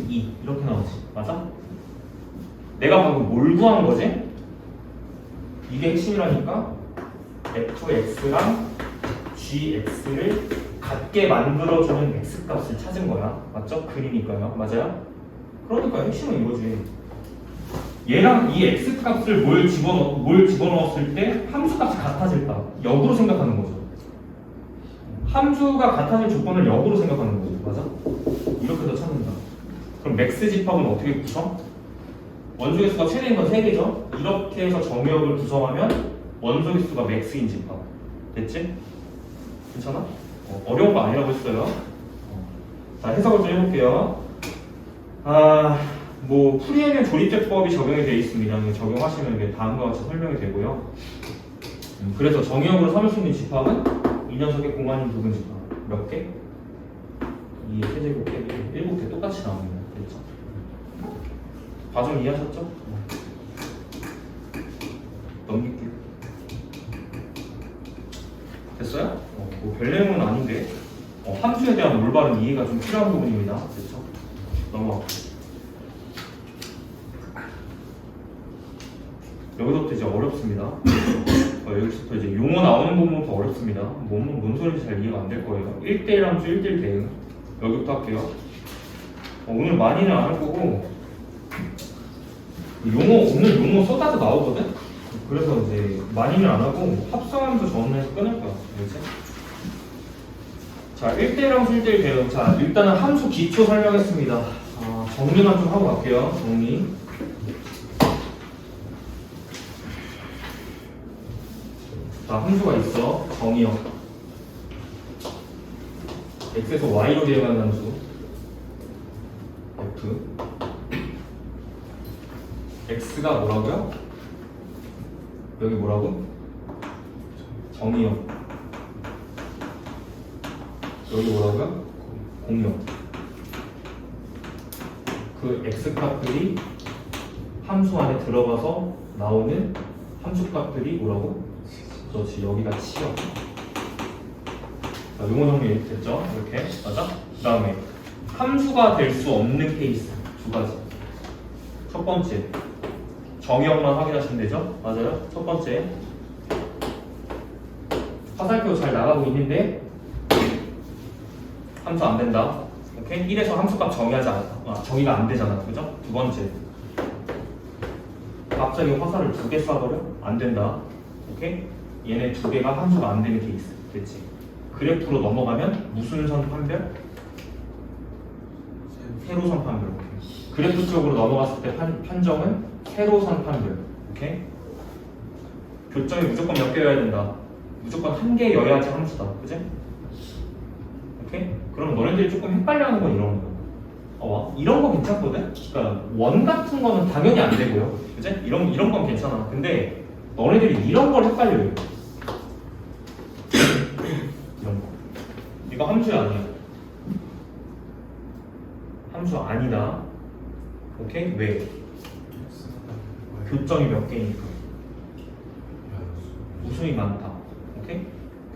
2 이렇게 나오지. 맞아? 내가 방금 뭘 구한 거지? 이게 핵심이라니까 fx랑 gx를 같게 만들어주는 x값을 찾은 거야. 맞죠? 그리니까요. 맞아요? 그러니까 핵심은 이거지. 얘랑 이 x값을 뭘 집어넣었을 때 함수값이 같아질까? 역으로 생각하는 거죠. 함수가 같아질 조건을 역으로 생각하는 거죠. 맞아? 이렇게 해서 찾는다. 그럼 맥스 집합은 어떻게 구성? 원소의 수가 최대인 건 3개죠? 이렇게 해서 정역을 구성하면 원소의 수가 맥스인 집합. 됐지? 괜찮아? 어려운 거 아니라고 했어요. 자, 해석을 좀 해볼게요. 뭐 풀이에는 조립제법이 적용이 되어 있습니다. 적용하시면 이게 다음과 같이 설명이 되고요. 그래서 정의역으로 삼을 수 있는 집합은 이 녀석의 공간인 부분 집합 몇 개? 2의 세제곱 빼기 7개 똑같이 나옵니다. 됐죠? 과정 이해하셨죠? 넘길게요. 됐어요? 뭐 별 내용은 아닌데 함수에 대한 올바른 이해가 좀 필요한 부분입니다. 됐죠? 넘어가. 여기서부터 이제 어렵습니다. 여기서부터 이제 용어 나오는 부분부터 어렵습니다. 뭔 소리인지 잘 이해가 안 될 거예요. 1대1 함수 1대1 대응. 여기부터 할게요. 오늘 많이는 안 할 거고 오늘 용어 쏟아져 나오거든? 그래서 이제 많이는 안 하고 합성함수 전원에서 끊을 거야. 알겠지? 자, 1대1 함수 1대1 대응. 자, 일단은 함수 기초 설명했습니다. 정리만 좀 하고 갈게요. 정리. 자, 함수가 있어. 정의역. x에서 y로 대응하는 함수. f. x가 뭐라고요? 여기 뭐라고? 정의역. 여기 뭐라고요? 공역. 그 x값들이 함수 안에 들어가서 나오는 함수값들이 뭐라고? 그렇지, 여기가 치역. 자, 용어 정리 됐죠? 이렇게. 맞아? 그 다음에 함수가 될 수 없는 케이스 두 가지. 첫 번째, 정의역만 확인하시면 되죠? 맞아요? 첫 번째, 화살표 잘 나가고 있는데 함수 안 된다. 오케이? 1에서 함수값 정의가 안 되잖아. 그죠? 두 번째, 갑자기 화살을 2개 쏴버려? 안 된다. 오케이? 얘네 2개가 함수가 안 되는 케이스. 됐지? 그래프로 넘어가면 무슨 선 판별? 세로선 판별. 오케이. 그래프 쪽으로 넘어갔을 때 판정은 세로선 판별. 오케이? 교점이 무조건 몇 개여야 된다. 무조건 1개여야지 함수다. 그지? 오케이? 그럼 너네들이 조금 헷갈려하는 건 이런 거. 이런 거 괜찮거든? 그러니까 원 같은 거는 당연히 안 되고요. 그지? 이런 건 괜찮아. 근데 너네들이 이런 걸 헷갈려요. 이런 거. 이거 함수 아니야. 함수 아니다. 오케이? 왜? 교점이 몇 개니까. 무수히 많다. 오케이?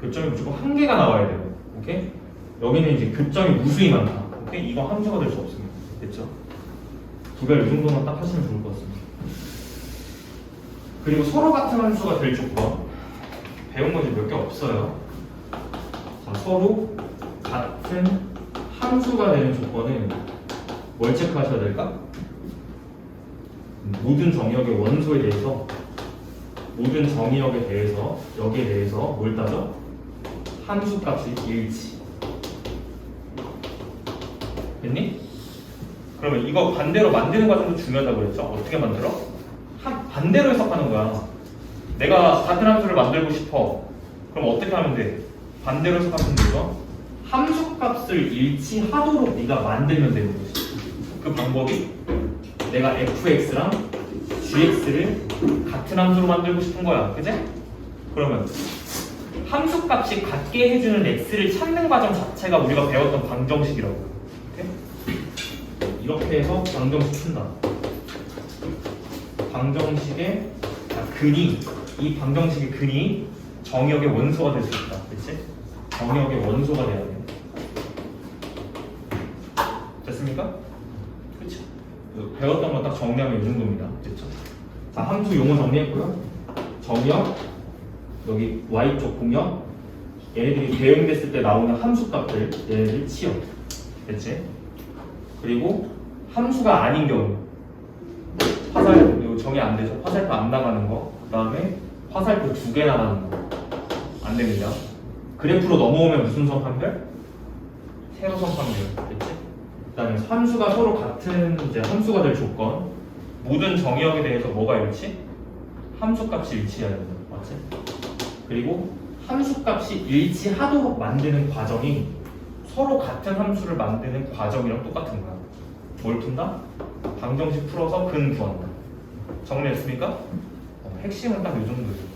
교점이 무조건 1개가 나와야 돼요. 오케이? 여기는 이제 교점이 무수히 많다. 오케이? 이거 함수가 될 수 없습니다. 됐죠? 구별 이 정도만 딱 하시면 좋을 것 같습니다. 그리고 서로 같은 함수가 될 조건 배운 거 몇 개 없어요. 자, 서로 같은 함수가 되는 조건은 뭘 체크하셔야 될까? 모든 정의역의 원소에 대해서 모든 정의역에 대해서 여기에 대해서 뭘 따져? 함수값이 일치. 됐니? 그러면 이거 반대로 만드는 과정도 중요하다고 그랬죠? 어떻게 만들어? 반대로 해석하는 거야. 내가 같은 함수를 만들고 싶어. 그럼 어떻게 하면 돼? 반대로 해석하면 되죠. 함수값을 일치하도록 네가 만들면 되는 거지. 그 방법이 내가 fx랑 gx를 같은 함수로 만들고 싶은 거야. 그지? 그러면 함수값이 같게 해주는 x를 찾는 과정 자체가 우리가 배웠던 방정식이라고. 오케이? 이렇게 해서 방정식 푼다. 방정식의 근이, 이 방정식의 근이 정의역의 원소가 될 수 있다. 그치? 정의역의 원소가 돼야 돼. 됐습니까? 그치? 배웠던 거 딱 정리하면 이 정도입니다. 됐죠? 자, 함수 용어 정리했고요. 정의역, 여기 y쪽 공역, 얘네들이 대응됐을 때 나오는 함수값들, 얘네들 치역. 됐지? 그리고 함수가 아닌 경우, 화살, 이거 정의 안 되죠? 화살표 안 나가는 거. 그 다음에 화살표 2개 나가는 거. 안 됩니다. 그래프로 넘어오면 무슨 성판별? 세로선 판별. 됐지? 그 다음에 함수가 서로 같은 이제 함수가 될 조건. 모든 정의역에 대해서 뭐가 일치? 함수값이 일치해야 된다. 맞지? 그리고 함수값이 일치하도록 만드는 과정이 서로 같은 함수를 만드는 과정이랑 똑같은 거야. 뭘 푼다? 방정식 풀어서 근 구한다. 정리했습니까? 핵심은 딱 이 정도예요.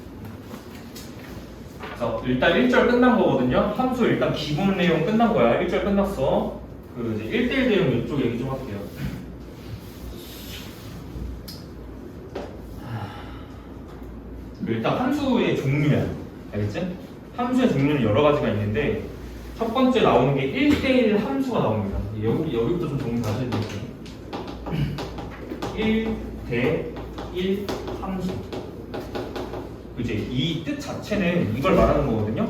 그래서 일단 1절 끝난 거거든요. 함수 일단 기본 내용 끝난 거야. 1절 끝났어. 그 이제 1대1 내용 이쪽 얘기 좀 할게요. 일단 함수의 종류야. 알겠지? 함수의 종류는 여러 가지가 있는데 첫 번째 나오는 게 1대1 함수가 나옵니다. 여기부터 좀 정리 다시 해드릴게요. 1대1 함수. 이제 이 뜻 자체는 이걸 말하는 거거든요.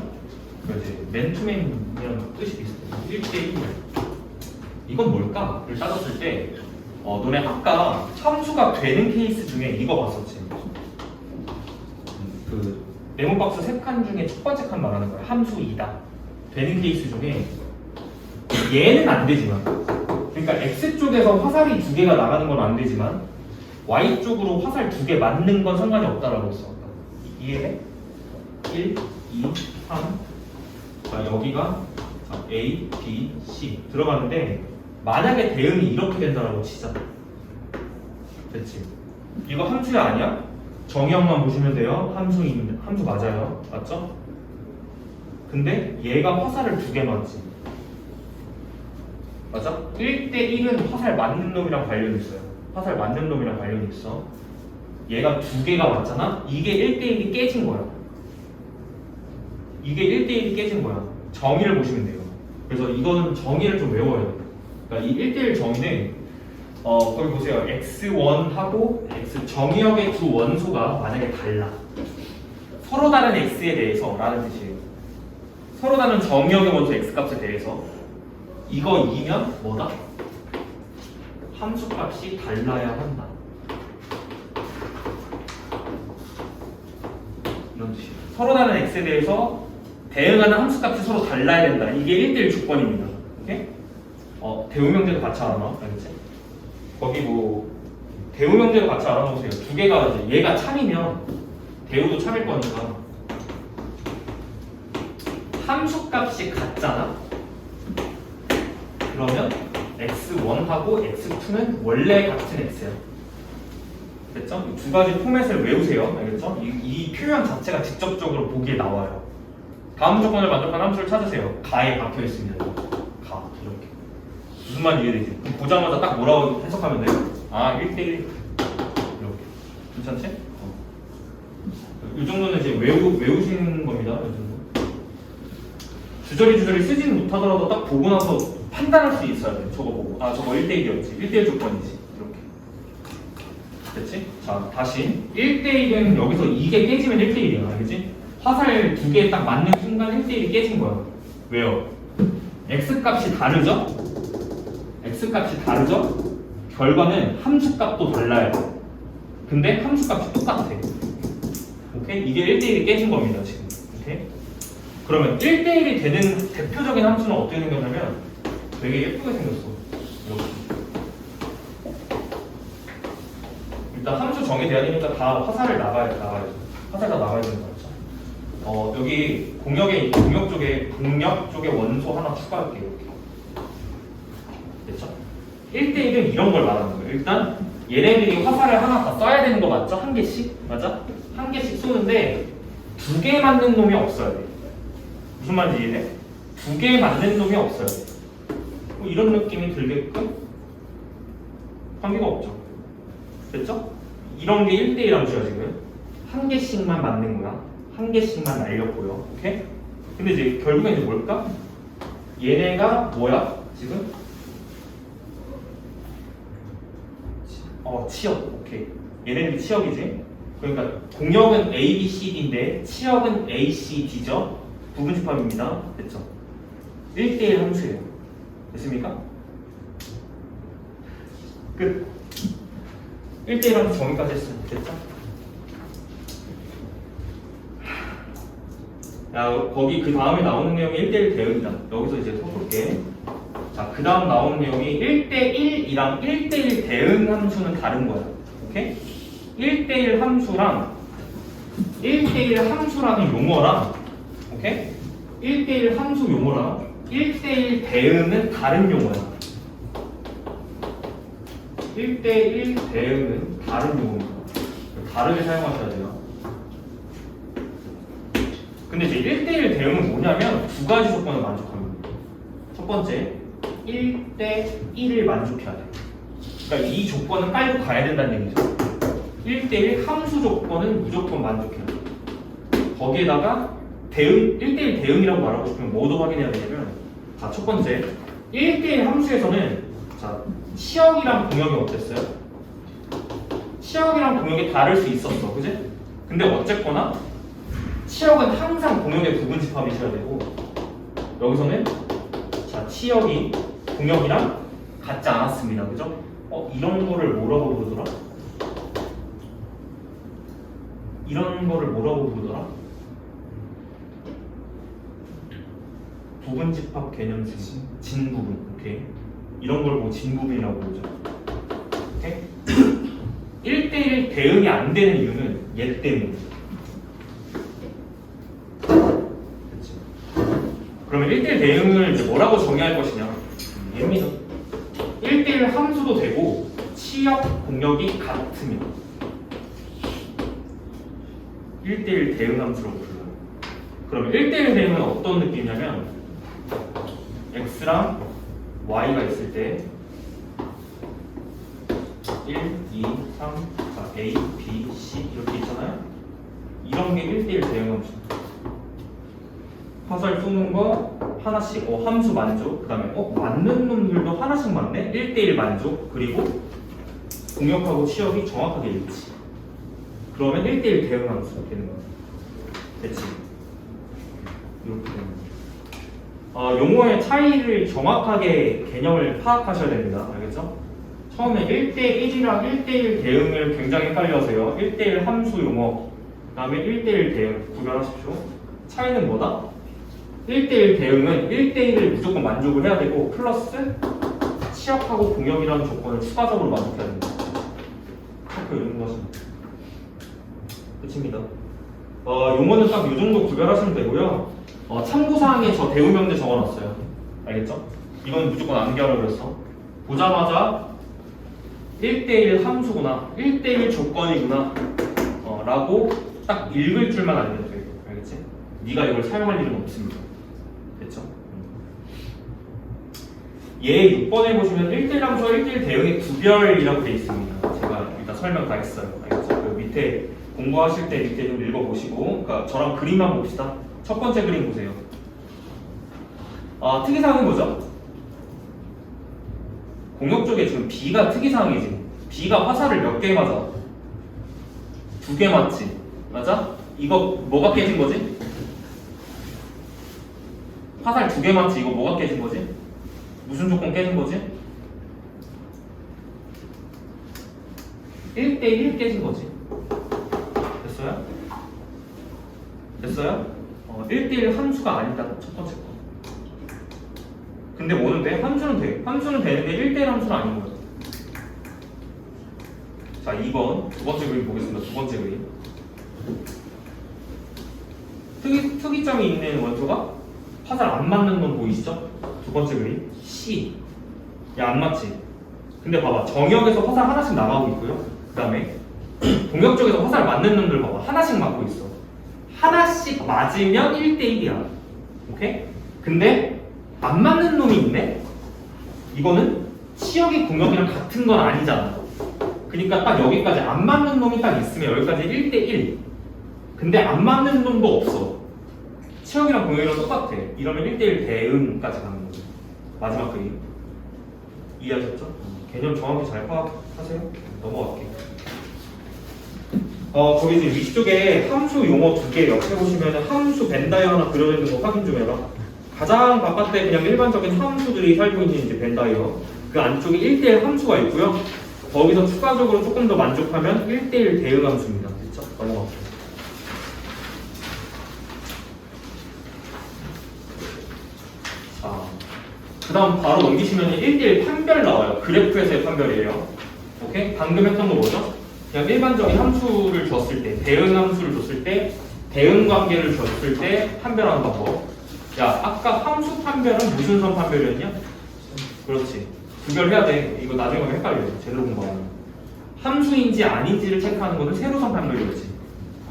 이제 맨투맨이랑 뜻이 비슷해요. 1대1. 이건 뭘까?를 따졌을 때 너네 아까 함수가 되는 케이스 중에 이거 봤었지. 그 네모박스 3칸 중에 첫 번째 칸 말하는 거야. 함수 2다. 되는 케이스 중에 얘는 안 되지만, 그러니까 X쪽에서 화살이 2개가 나가는 건 안 되지만 Y쪽으로 화살 2개 맞는 건 상관이 없다라고 했어. 이해해? 1, 2, 3. 자, 여기가 A, B, C 들어가는데 만약에 대응이 이렇게 된다라고 치자. 됐지? 이거 함수야 아니야? 정의역만 보시면 돼요. 함수 맞아요. 맞죠? 근데 얘가 화살을 2개 맞지. 맞아? 1대1은 화살 맞는 놈이랑 관련이 있어요. 화살 맞는 놈이랑 관련이 있어. 얘가 2개가 맞잖아? 이게 1대1이 깨진 거야. 이게 1대1이 깨진 거야. 정의를 보시면 돼요. 그래서 이거는 정의를 좀 외워야 돼. 그러니까 이 1대1 정의는 거기 보세요. x1하고 x 정의역의 두 원소가 만약에 달라. 서로 다른 x에 대해서 라는 뜻이에요. 서로 다른 정의역의 원소 x값에 대해서 이거 2면 뭐다? 함수값이 달라야 한다. 이런 뜻이에요. 서로 다른 x에 대해서 대응하는 함수값이 서로 달라야 된다. 이게 1대1 조건입니다. 오케이? 대우명제도 같이 알아놔. 알겠지? 거기 뭐 대우명제도 같이 알아놓으세요. 2개가 이제 얘가 참이면 대우도 참일 거니까 함수값이 같잖아. 그러면 x1하고 x2는 원래 같은 x야. 됐죠? 이 두 가지 포맷을 외우세요. 알겠죠? 이 표현 자체가 직접적으로 보기에 나와요. 다음 조건을 만족하는 함수를 찾으세요. 가에 박혀 있습니다. 가 이렇게. 무슨 말인지 이해되지? 그럼 보자마자 딱 뭐라고 해석하면 돼요? 아 1대1 이렇게. 괜찮지? 이 정도는 이제 외우시는 겁니다. 이 정도. 주저리 쓰지는 못하더라도 딱 보고 나서 판단할 수 있어야 돼. 저거 보고 저거 1대1이었지. 1대1 조건이지. 이렇게. 됐지? 자 다시 1대1은 여기서 이게 깨지면 1대1이야. 알겠지? 화살 2개 딱 맞는 순간 1대1이 깨진 거야. 왜요? x값이 다르죠? x값이 다르죠? 결과는 함수값도 달라요. 근데 함수값이 똑같아. 오케이? 이게 1대1이 깨진 겁니다. 지금. 오케이? 그러면 1대1이 되는 대표적인 함수는 어떻게 생겼냐면 되게 예쁘게 생겼어. 이렇게. 일단 함수 정의돼야 되니까 다 화살을 나가야죠. 화살 다 나가야 되는 거 같죠? 여기 공역 쪽에 원소 하나 추가할게요. 이렇게. 됐죠? 1대1은 이런 걸 말하는 거예요. 일단 얘네들이 화살을 하나 다 쏴야 되는 거 맞죠? 한 개씩? 맞아? 한 개씩 쏘는데 두 개 맞는 놈이 없어야 돼. 무슨 말인지 이해해? 두 개 맞는 놈이 없어야 돼. 뭐 이런 느낌이 들게끔 관계가 없죠. 됐죠? 이런 게 1대1 함수야 지금. 한 개씩만 맞는 거야. 한 개씩만 날렸고요. 오케이? 근데 이제 결국엔 이제 뭘까? 얘네가 뭐야? 지금? 치역. 오케이. 얘네들이 치역이지. 그러니까 공역은 A, B, C, D인데 치역은 A, C, D죠. 부분집합입니다. 됐죠? 1대1 함수예요. 됐습니까? 끝. 1대1 함수 정의까지 했어요. 됐죠? 야, 거기 그 다음에 나오는 내용이 1대1 대응이다. 여기서 이제 섞을게. 자, 그 다음 나오는 내용이 1대1이랑 1대1 대응 함수는 다른 거야. 오케이? 1대1 함수랑 1대1 함수라는 용어랑, 오케이? 1대1 함수 용어랑 1대1 대응은 다른 용어야. 1대1 대응은 다른 용어입니다. 다르게 사용하셔야 돼요. 근데 이제 1대1 대응은 뭐냐면 두 가지 조건을 만족합니다. 첫 번째, 1대1을 만족해야 돼. 그러니까 이 조건은 깔고 가야 된다는 얘기죠. 1대1 함수 조건은 무조건 만족해야 돼. 거기에다가 대응, 1대1 대응이라고 말하고 싶으면 뭐도 확인해야 되냐면, 자, 첫 번째, 1대1 함수에서는 자, 치역이랑 공역이 어땠어요? 치역이랑 공역이 다를 수 있었어, 그지? 근데 어쨌거나 치역은 항상 공역의 부분집합이셔야 되고, 여기서는 자, 치역이 공역이랑 같지 않았습니다, 그죠? 이런 거를 뭐라고 부르더라? 이런 거를 뭐라고 부르더라? 부분집합 개념 진부분, 오케이? 이런 걸 뭐 진부분이라고 부르죠. 오케이? 1대1 대응이 안 되는 이유는 얘 때문에. 그치? 그러면 1대1 대응을 이제 뭐라고 정의할 것이냐? 얘입니다. 1대1 함수도 되고 치역 공역이 같으면 1대1 대응 함수라고 불러요. 그러면 1대1 대응은 어떤 느낌이냐면 x랑 y가 있을 때 1, 2, 3, 4, a, b, c 이렇게 있잖아요. 이런 게 1대1 대응 함수. 화살 쏘는 거 하나씩 함수 만족, 그 다음에 맞는 놈들도 하나씩 맞네? 1대1 만족, 그리고 공역하고 치역이 정확하게 일치. 그러면 1대1 대응 함수가 되는 거야. 됐지? 이렇게 되는 거야. 용어의 차이를 정확하게 개념을 파악하셔야 됩니다. 알겠죠? 처음에 1대1이랑 1대1 대응을 굉장히 헷갈려 하세요. 1대1 함수 용어, 그 다음에 1대1 대응 구별하십시오. 차이는 뭐다? 1대1 대응은 1대1을 무조건 만족을 해야 되고 플러스 치역하고 공역이라는 조건을 추가적으로 만족해야 됩니다. 체크 이런 거 하시면 끝입니다. 용어는 딱 이 정도 구별하시면 되고요. 참고사항에 저 대우명제 적어놨어요. 알겠죠? 이건 무조건 암기하라고 그랬어. 보자마자 1대1 함수구나, 1대1 조건이구나 라고 딱 읽을 줄만 알면 돼요. 알겠지? 네가 이걸 사용할 일은 없습니다. 됐죠? 얘 6번에 보시면 1대1 함수와 1대1 대응의 구별이라고 되어 있습니다. 제가 일단 설명 다 했어요. 알겠죠? 그 밑에 공부하실 때 밑에 좀 읽어보시고, 그러니까 저랑 그림만 봅시다. 첫 번째 그림 보세요. 특이사항은 뭐죠? 공역 쪽에 지금 B가 특이사항이지. B가 화살을 몇 개 맞아? 2개 맞지? 맞아? 이거 뭐가 깨진 거지? 화살 2개 맞지? 이거 뭐가 깨진 거지? 무슨 조건 깨진 거지? 1대1 깨진 거지. 됐어요? 됐어요? 1대1 함수가 아니다. 첫 번째 거. 근데 뭐는 돼? 함수는 돼. 함수는 되는데 1대1 함수는 아닌 거야. 자, 2번 두 번째 그림 보겠습니다. 두 번째 그림. 특이점이 있는 원소가 화살 안 맞는 놈 보이시죠? 두 번째 그림 C. 야, 안 맞지? 근데 봐봐, 정역에서 화살 하나씩 나가고 있고요. 그 다음에 동역 쪽에서 화살 맞는 놈들 봐봐, 하나씩 맞고 있어. 하나씩 맞으면 1대1이야. 오케이? 근데 안 맞는 놈이 있네? 이거는 치역이 공역이랑 같은 건 아니잖아. 그러니까 딱 여기까지 안 맞는 놈이 딱 있으면 여기까지 1대1. 근데 안 맞는 놈도 없어. 치역이랑 공역이랑 똑같아. 이러면 1대1 대응까지 가는 거예요. 마지막 그림. 이해하셨죠? 개념 정확히 잘 파악하세요. 넘어갈게요. 거기 이제 위쪽에 함수 용어 두 개 옆에 보시면 함수 벤다이어 하나 그려져 있는 거 확인 좀 해봐. 가장 바깥에 그냥 일반적인 함수들이 살고 있는 이제 벤다이어. 그 안쪽에 1대1 함수가 있고요. 거기서 추가적으로 조금 더 만족하면 1대1 대응 함수입니다. 됐죠? 넘어갈게요. 자, 그 다음 바로 넘기시면 1대1 판별 나와요. 그래프에서의 판별이에요. 오케이? 방금 했던 거 뭐죠? 그냥 일반적인 함수를 줬을 때, 대응 함수를 줬을 때, 대응 관계를 줬을 때 판별하는 방법. 야, 아까 함수 판별은 무슨 선 판별이었냐? 그렇지. 구별해야 돼. 이거 나중에 가면 헷갈려요. 제대로 공부하면. 함수인지 아닌지를 체크하는 거는 세로선 판별이었지.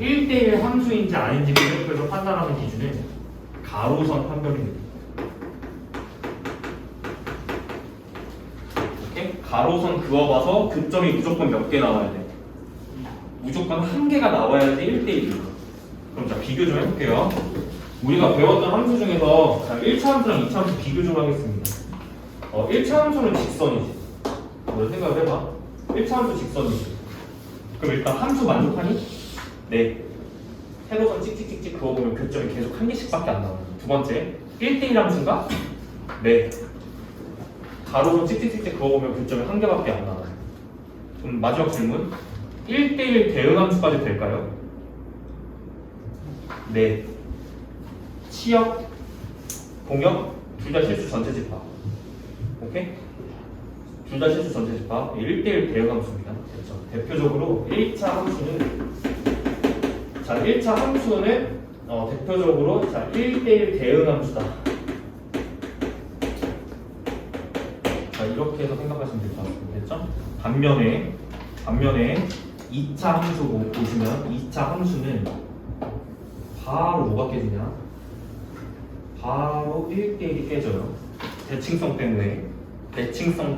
1대1 함수인지 아닌지 그래프에서 판단하는 기준은 가로선 판별입니다. 오케이? 가로선 그어봐서 교점이 무조건 몇 개 나와야 돼. 무조건 한 개가 나와야지 1대1이에요. 그럼 자, 비교 좀 해볼게요. 우리가 배웠던 함수 중에서 자, 1차 함수랑 2차 함수 비교 좀 하겠습니다. 1차 함수는 직선이지. 뭘 생각을 해봐. 1차 함수 직선이지. 그럼 일단 함수 만족하니? 네. 세로선 찍찍찍찍 그어보면 교점이 계속 한 개씩밖에 안 나와요. 두 번째, 1대1 함수인가? 네. 가로선 찍찍찍찍 그어보면 교점이 한 개밖에 안 나와요. 그럼 마지막 질문. 1대1 대응 함수까지 될까요? 네. 치역, 공역, 둘 다 실수 전체 집합. 오케이? 둘 다 실수 전체 집합. 1대1 대응 함수입니다. 그렇죠? 대표적으로 1차 함수는 자, 1차 함수는 대표적으로 자, 1대1 대응 함수다. 자, 이렇게 해서 생각하시면 될 것 같습니다. 됐죠? 반면에 2차 함수 보시면 2차 함수는 바로 뭐가 깨지냐? 바로 1대1이 깨져요. 대칭성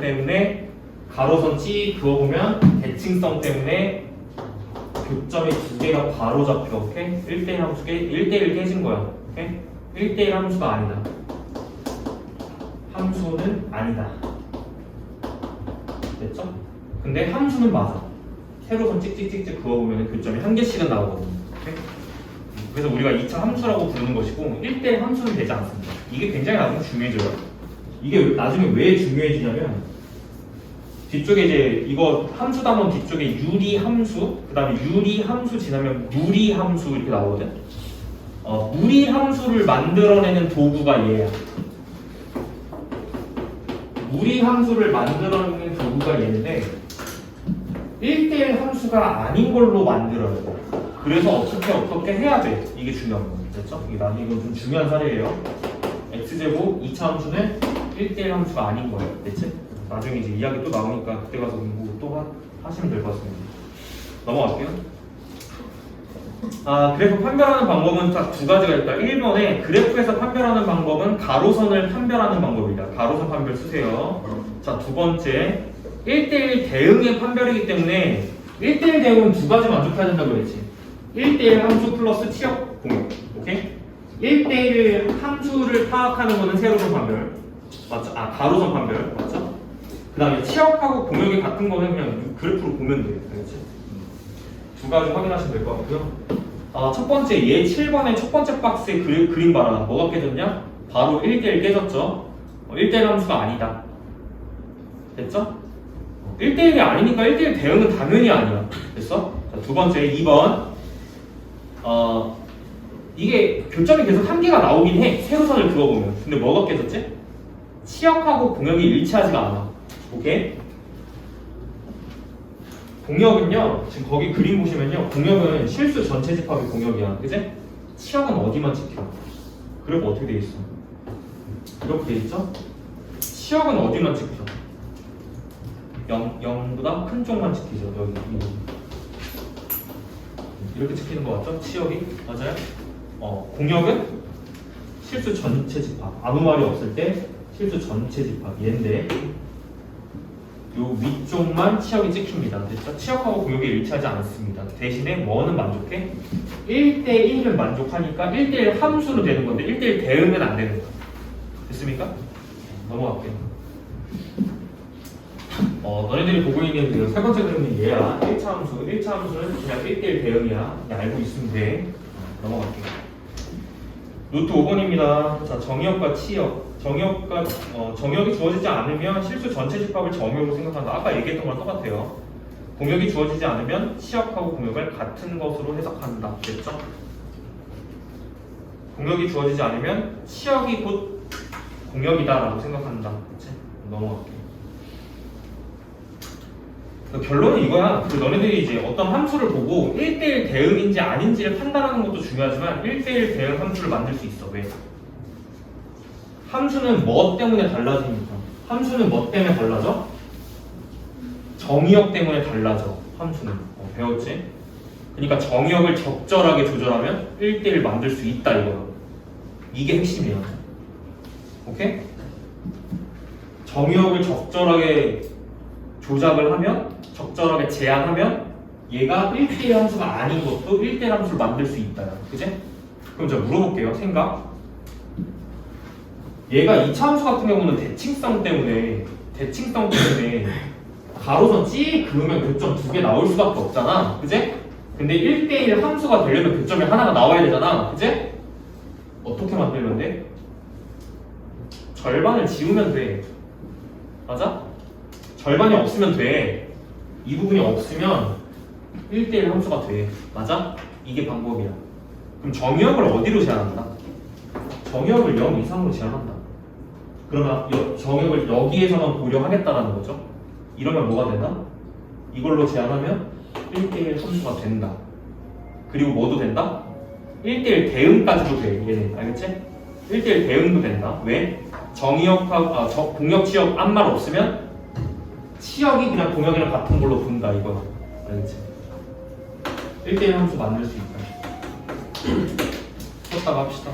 때문에 가로선 찌 그어보면 대칭성 때문에 교점이 두 개가 바로 잡혀. 오케이? 1대1 함수 1대1 깨진 거야. 오케이? 1대1 함수가 아니다. 함수는 아니다. 됐죠? 근데 함수는 맞아. 세로선 찍찍찍찍 그어보면 교점이 한 개씩은 나오거든요. 오케이? 그래서 우리가 2차 함수라고 부르는 것이고 1대1 함수는 되지 않습니다. 이게 굉장히 나중에 중요해져요. 이게 나중에 왜 중요해지냐면 뒤쪽에 이제 이거 함수 단원 뒤쪽에 유리 함수, 그 다음에 유리 함수 지나면 무리 함수 이렇게 나오거든. 무리 함수를 만들어내는 도구가 얘야. 무리 함수를 만들어내는 도구가 얘인데 1대1 함수가 아닌 걸로 만들어야 돼. 그래서 어떻게 해야 돼. 이게 중요한 거예요. 됐죠? 이건 좀 중요한 사례예요. x제곱 2차 함수는 1대1 함수가 아닌 거예요. 됐지? 나중에 이제 이야기 또 나오니까 그때 가서 공부 또 하시면 될 것 같습니다. 넘어갈게요. 그래프 판별하는 방법은 딱 두 가지가 있다. 1번에 그래프에서 판별하는 방법은 가로선을 판별하는 방법이다. 가로선 판별 쓰세요. 자, 두 번째 1대1 대응의 판별이기 때문에 1대1 대응은 두 가지 만족해야 된다고 그랬지. 1대1 함수 플러스 치역 공역. 오케이? 1대1 함수를 파악하는 거는 세로선 판별. 맞죠? 가로선 판별. 맞죠? 그 다음에 치역하고 공역이 같은 거는 그냥 그래프로 보면 돼요. 알겠지? 두 가지 확인하시면 될 것 같고요. 첫 번째, 얘 7번의 첫 번째 박스에 그림 봐라. 뭐가 깨졌냐? 바로 1대1 깨졌죠? 1대1 함수가 아니다. 됐죠? 1대1이 아니니까 1대1 대응은 당연히 아니야. 됐어? 자, 두 번째, 2번. 이게 교점이 계속 한 개가 나오긴 해. 세로선을 그어보면. 근데 뭐가 깨졌지? 치역하고 공역이 일치하지가 않아. 오케이? 공역은요, 지금 거기 그림 보시면요, 공역은 실수 전체 집합이 공역이야. 그지? 치역은 어디만 지켜? 그래프 어떻게 돼 있어? 이렇게 돼 있죠? 치역은 어디만 지켜? 0보다 큰 쪽만 지키죠. 여기 이 부분. 이렇게 지키는 거 맞죠? 치역이 맞아요? 공역은 실수 전체 집합. 아무 말이 없을 때 실수 전체 집합. 얘인데 요 위쪽만 치역이 찍힙니다. 됐죠? 치역하고 공역이 일치하지 않습니다. 대신에 뭐는 만족해? 1대1은 만족하니까 1대1 함수로 되는 건데 1대1 대응은 안 되는 거야. 됐습니까? 넘어갈게요. 너네들이 보고 있는 그 세 번째 그림은 얘야. 1차 함수. 1차 함수는 그냥 1대1 대응이야. 그냥 알고 있으면 돼. 넘어갈게요. 노트 5번입니다. 자, 정의역과 치역. 정의역이 주어지지 않으면 실수 전체 집합을 정의역으로 생각한다. 아까 얘기했던 거랑 똑같아요. 공역이 주어지지 않으면 치역하고 공역을 같은 것으로 해석한다. 됐죠? 공역이 주어지지 않으면 치역이 곧 공역이다라고 생각한다. 그치? 넘어갈게요. 결론은 이거야. 너네들이 이제 어떤 함수를 보고 1대1 대응인지 아닌지를 판단하는 것도 중요하지만 1대1 대응 함수를 만들 수 있어. 왜? 함수는 뭐 때문에 달라집니까? 함수는 뭐 때문에 달라져? 정의역 때문에 달라져. 함수는. 배웠지? 그러니까 정의역을 적절하게 조절하면 1대1 만들 수 있다 이거야. 이게 핵심이야. 오케이? 정의역을 적절하게 조작을 하면 적절하게 제한하면 얘가 1대1 함수가 아닌 것도 1대1 함수를 만들 수 있다. 그치? 그럼 제가 물어볼게요. 생각. 얘가 2차 함수 같은 경우는 대칭성 때문에 가로선 찌 그으면 교점 2개 나올 수밖에 없잖아. 그치? 근데 1대1 함수가 되려면 교점이 하나가 나와야 되잖아. 그치? 어떻게 만들면 돼? 절반을 지우면 돼. 맞아? 절반이 없으면 돼. 이 부분이 없으면 1대1 함수가 돼. 맞아? 이게 방법이야. 그럼 정의역을 어디로 제한한다? 정의역을 0 이상으로 제한한다. 그러면 정의역을 여기에서만 고려하겠다라는 거죠. 이러면 뭐가 된다? 이걸로 제한하면 1대1 함수가 된다. 그리고 뭐도 된다? 1대1 대응까지도 돼. 얘는 알겠지? 1대1 대응도 된다. 왜? 정의역하고 공역 치역 아무 말 없으면 치역이 그냥 공역이랑 같은 걸로 본다 이거야. 알겠지? 1대1 함수 만들 수 있다. 썼다가 합시다.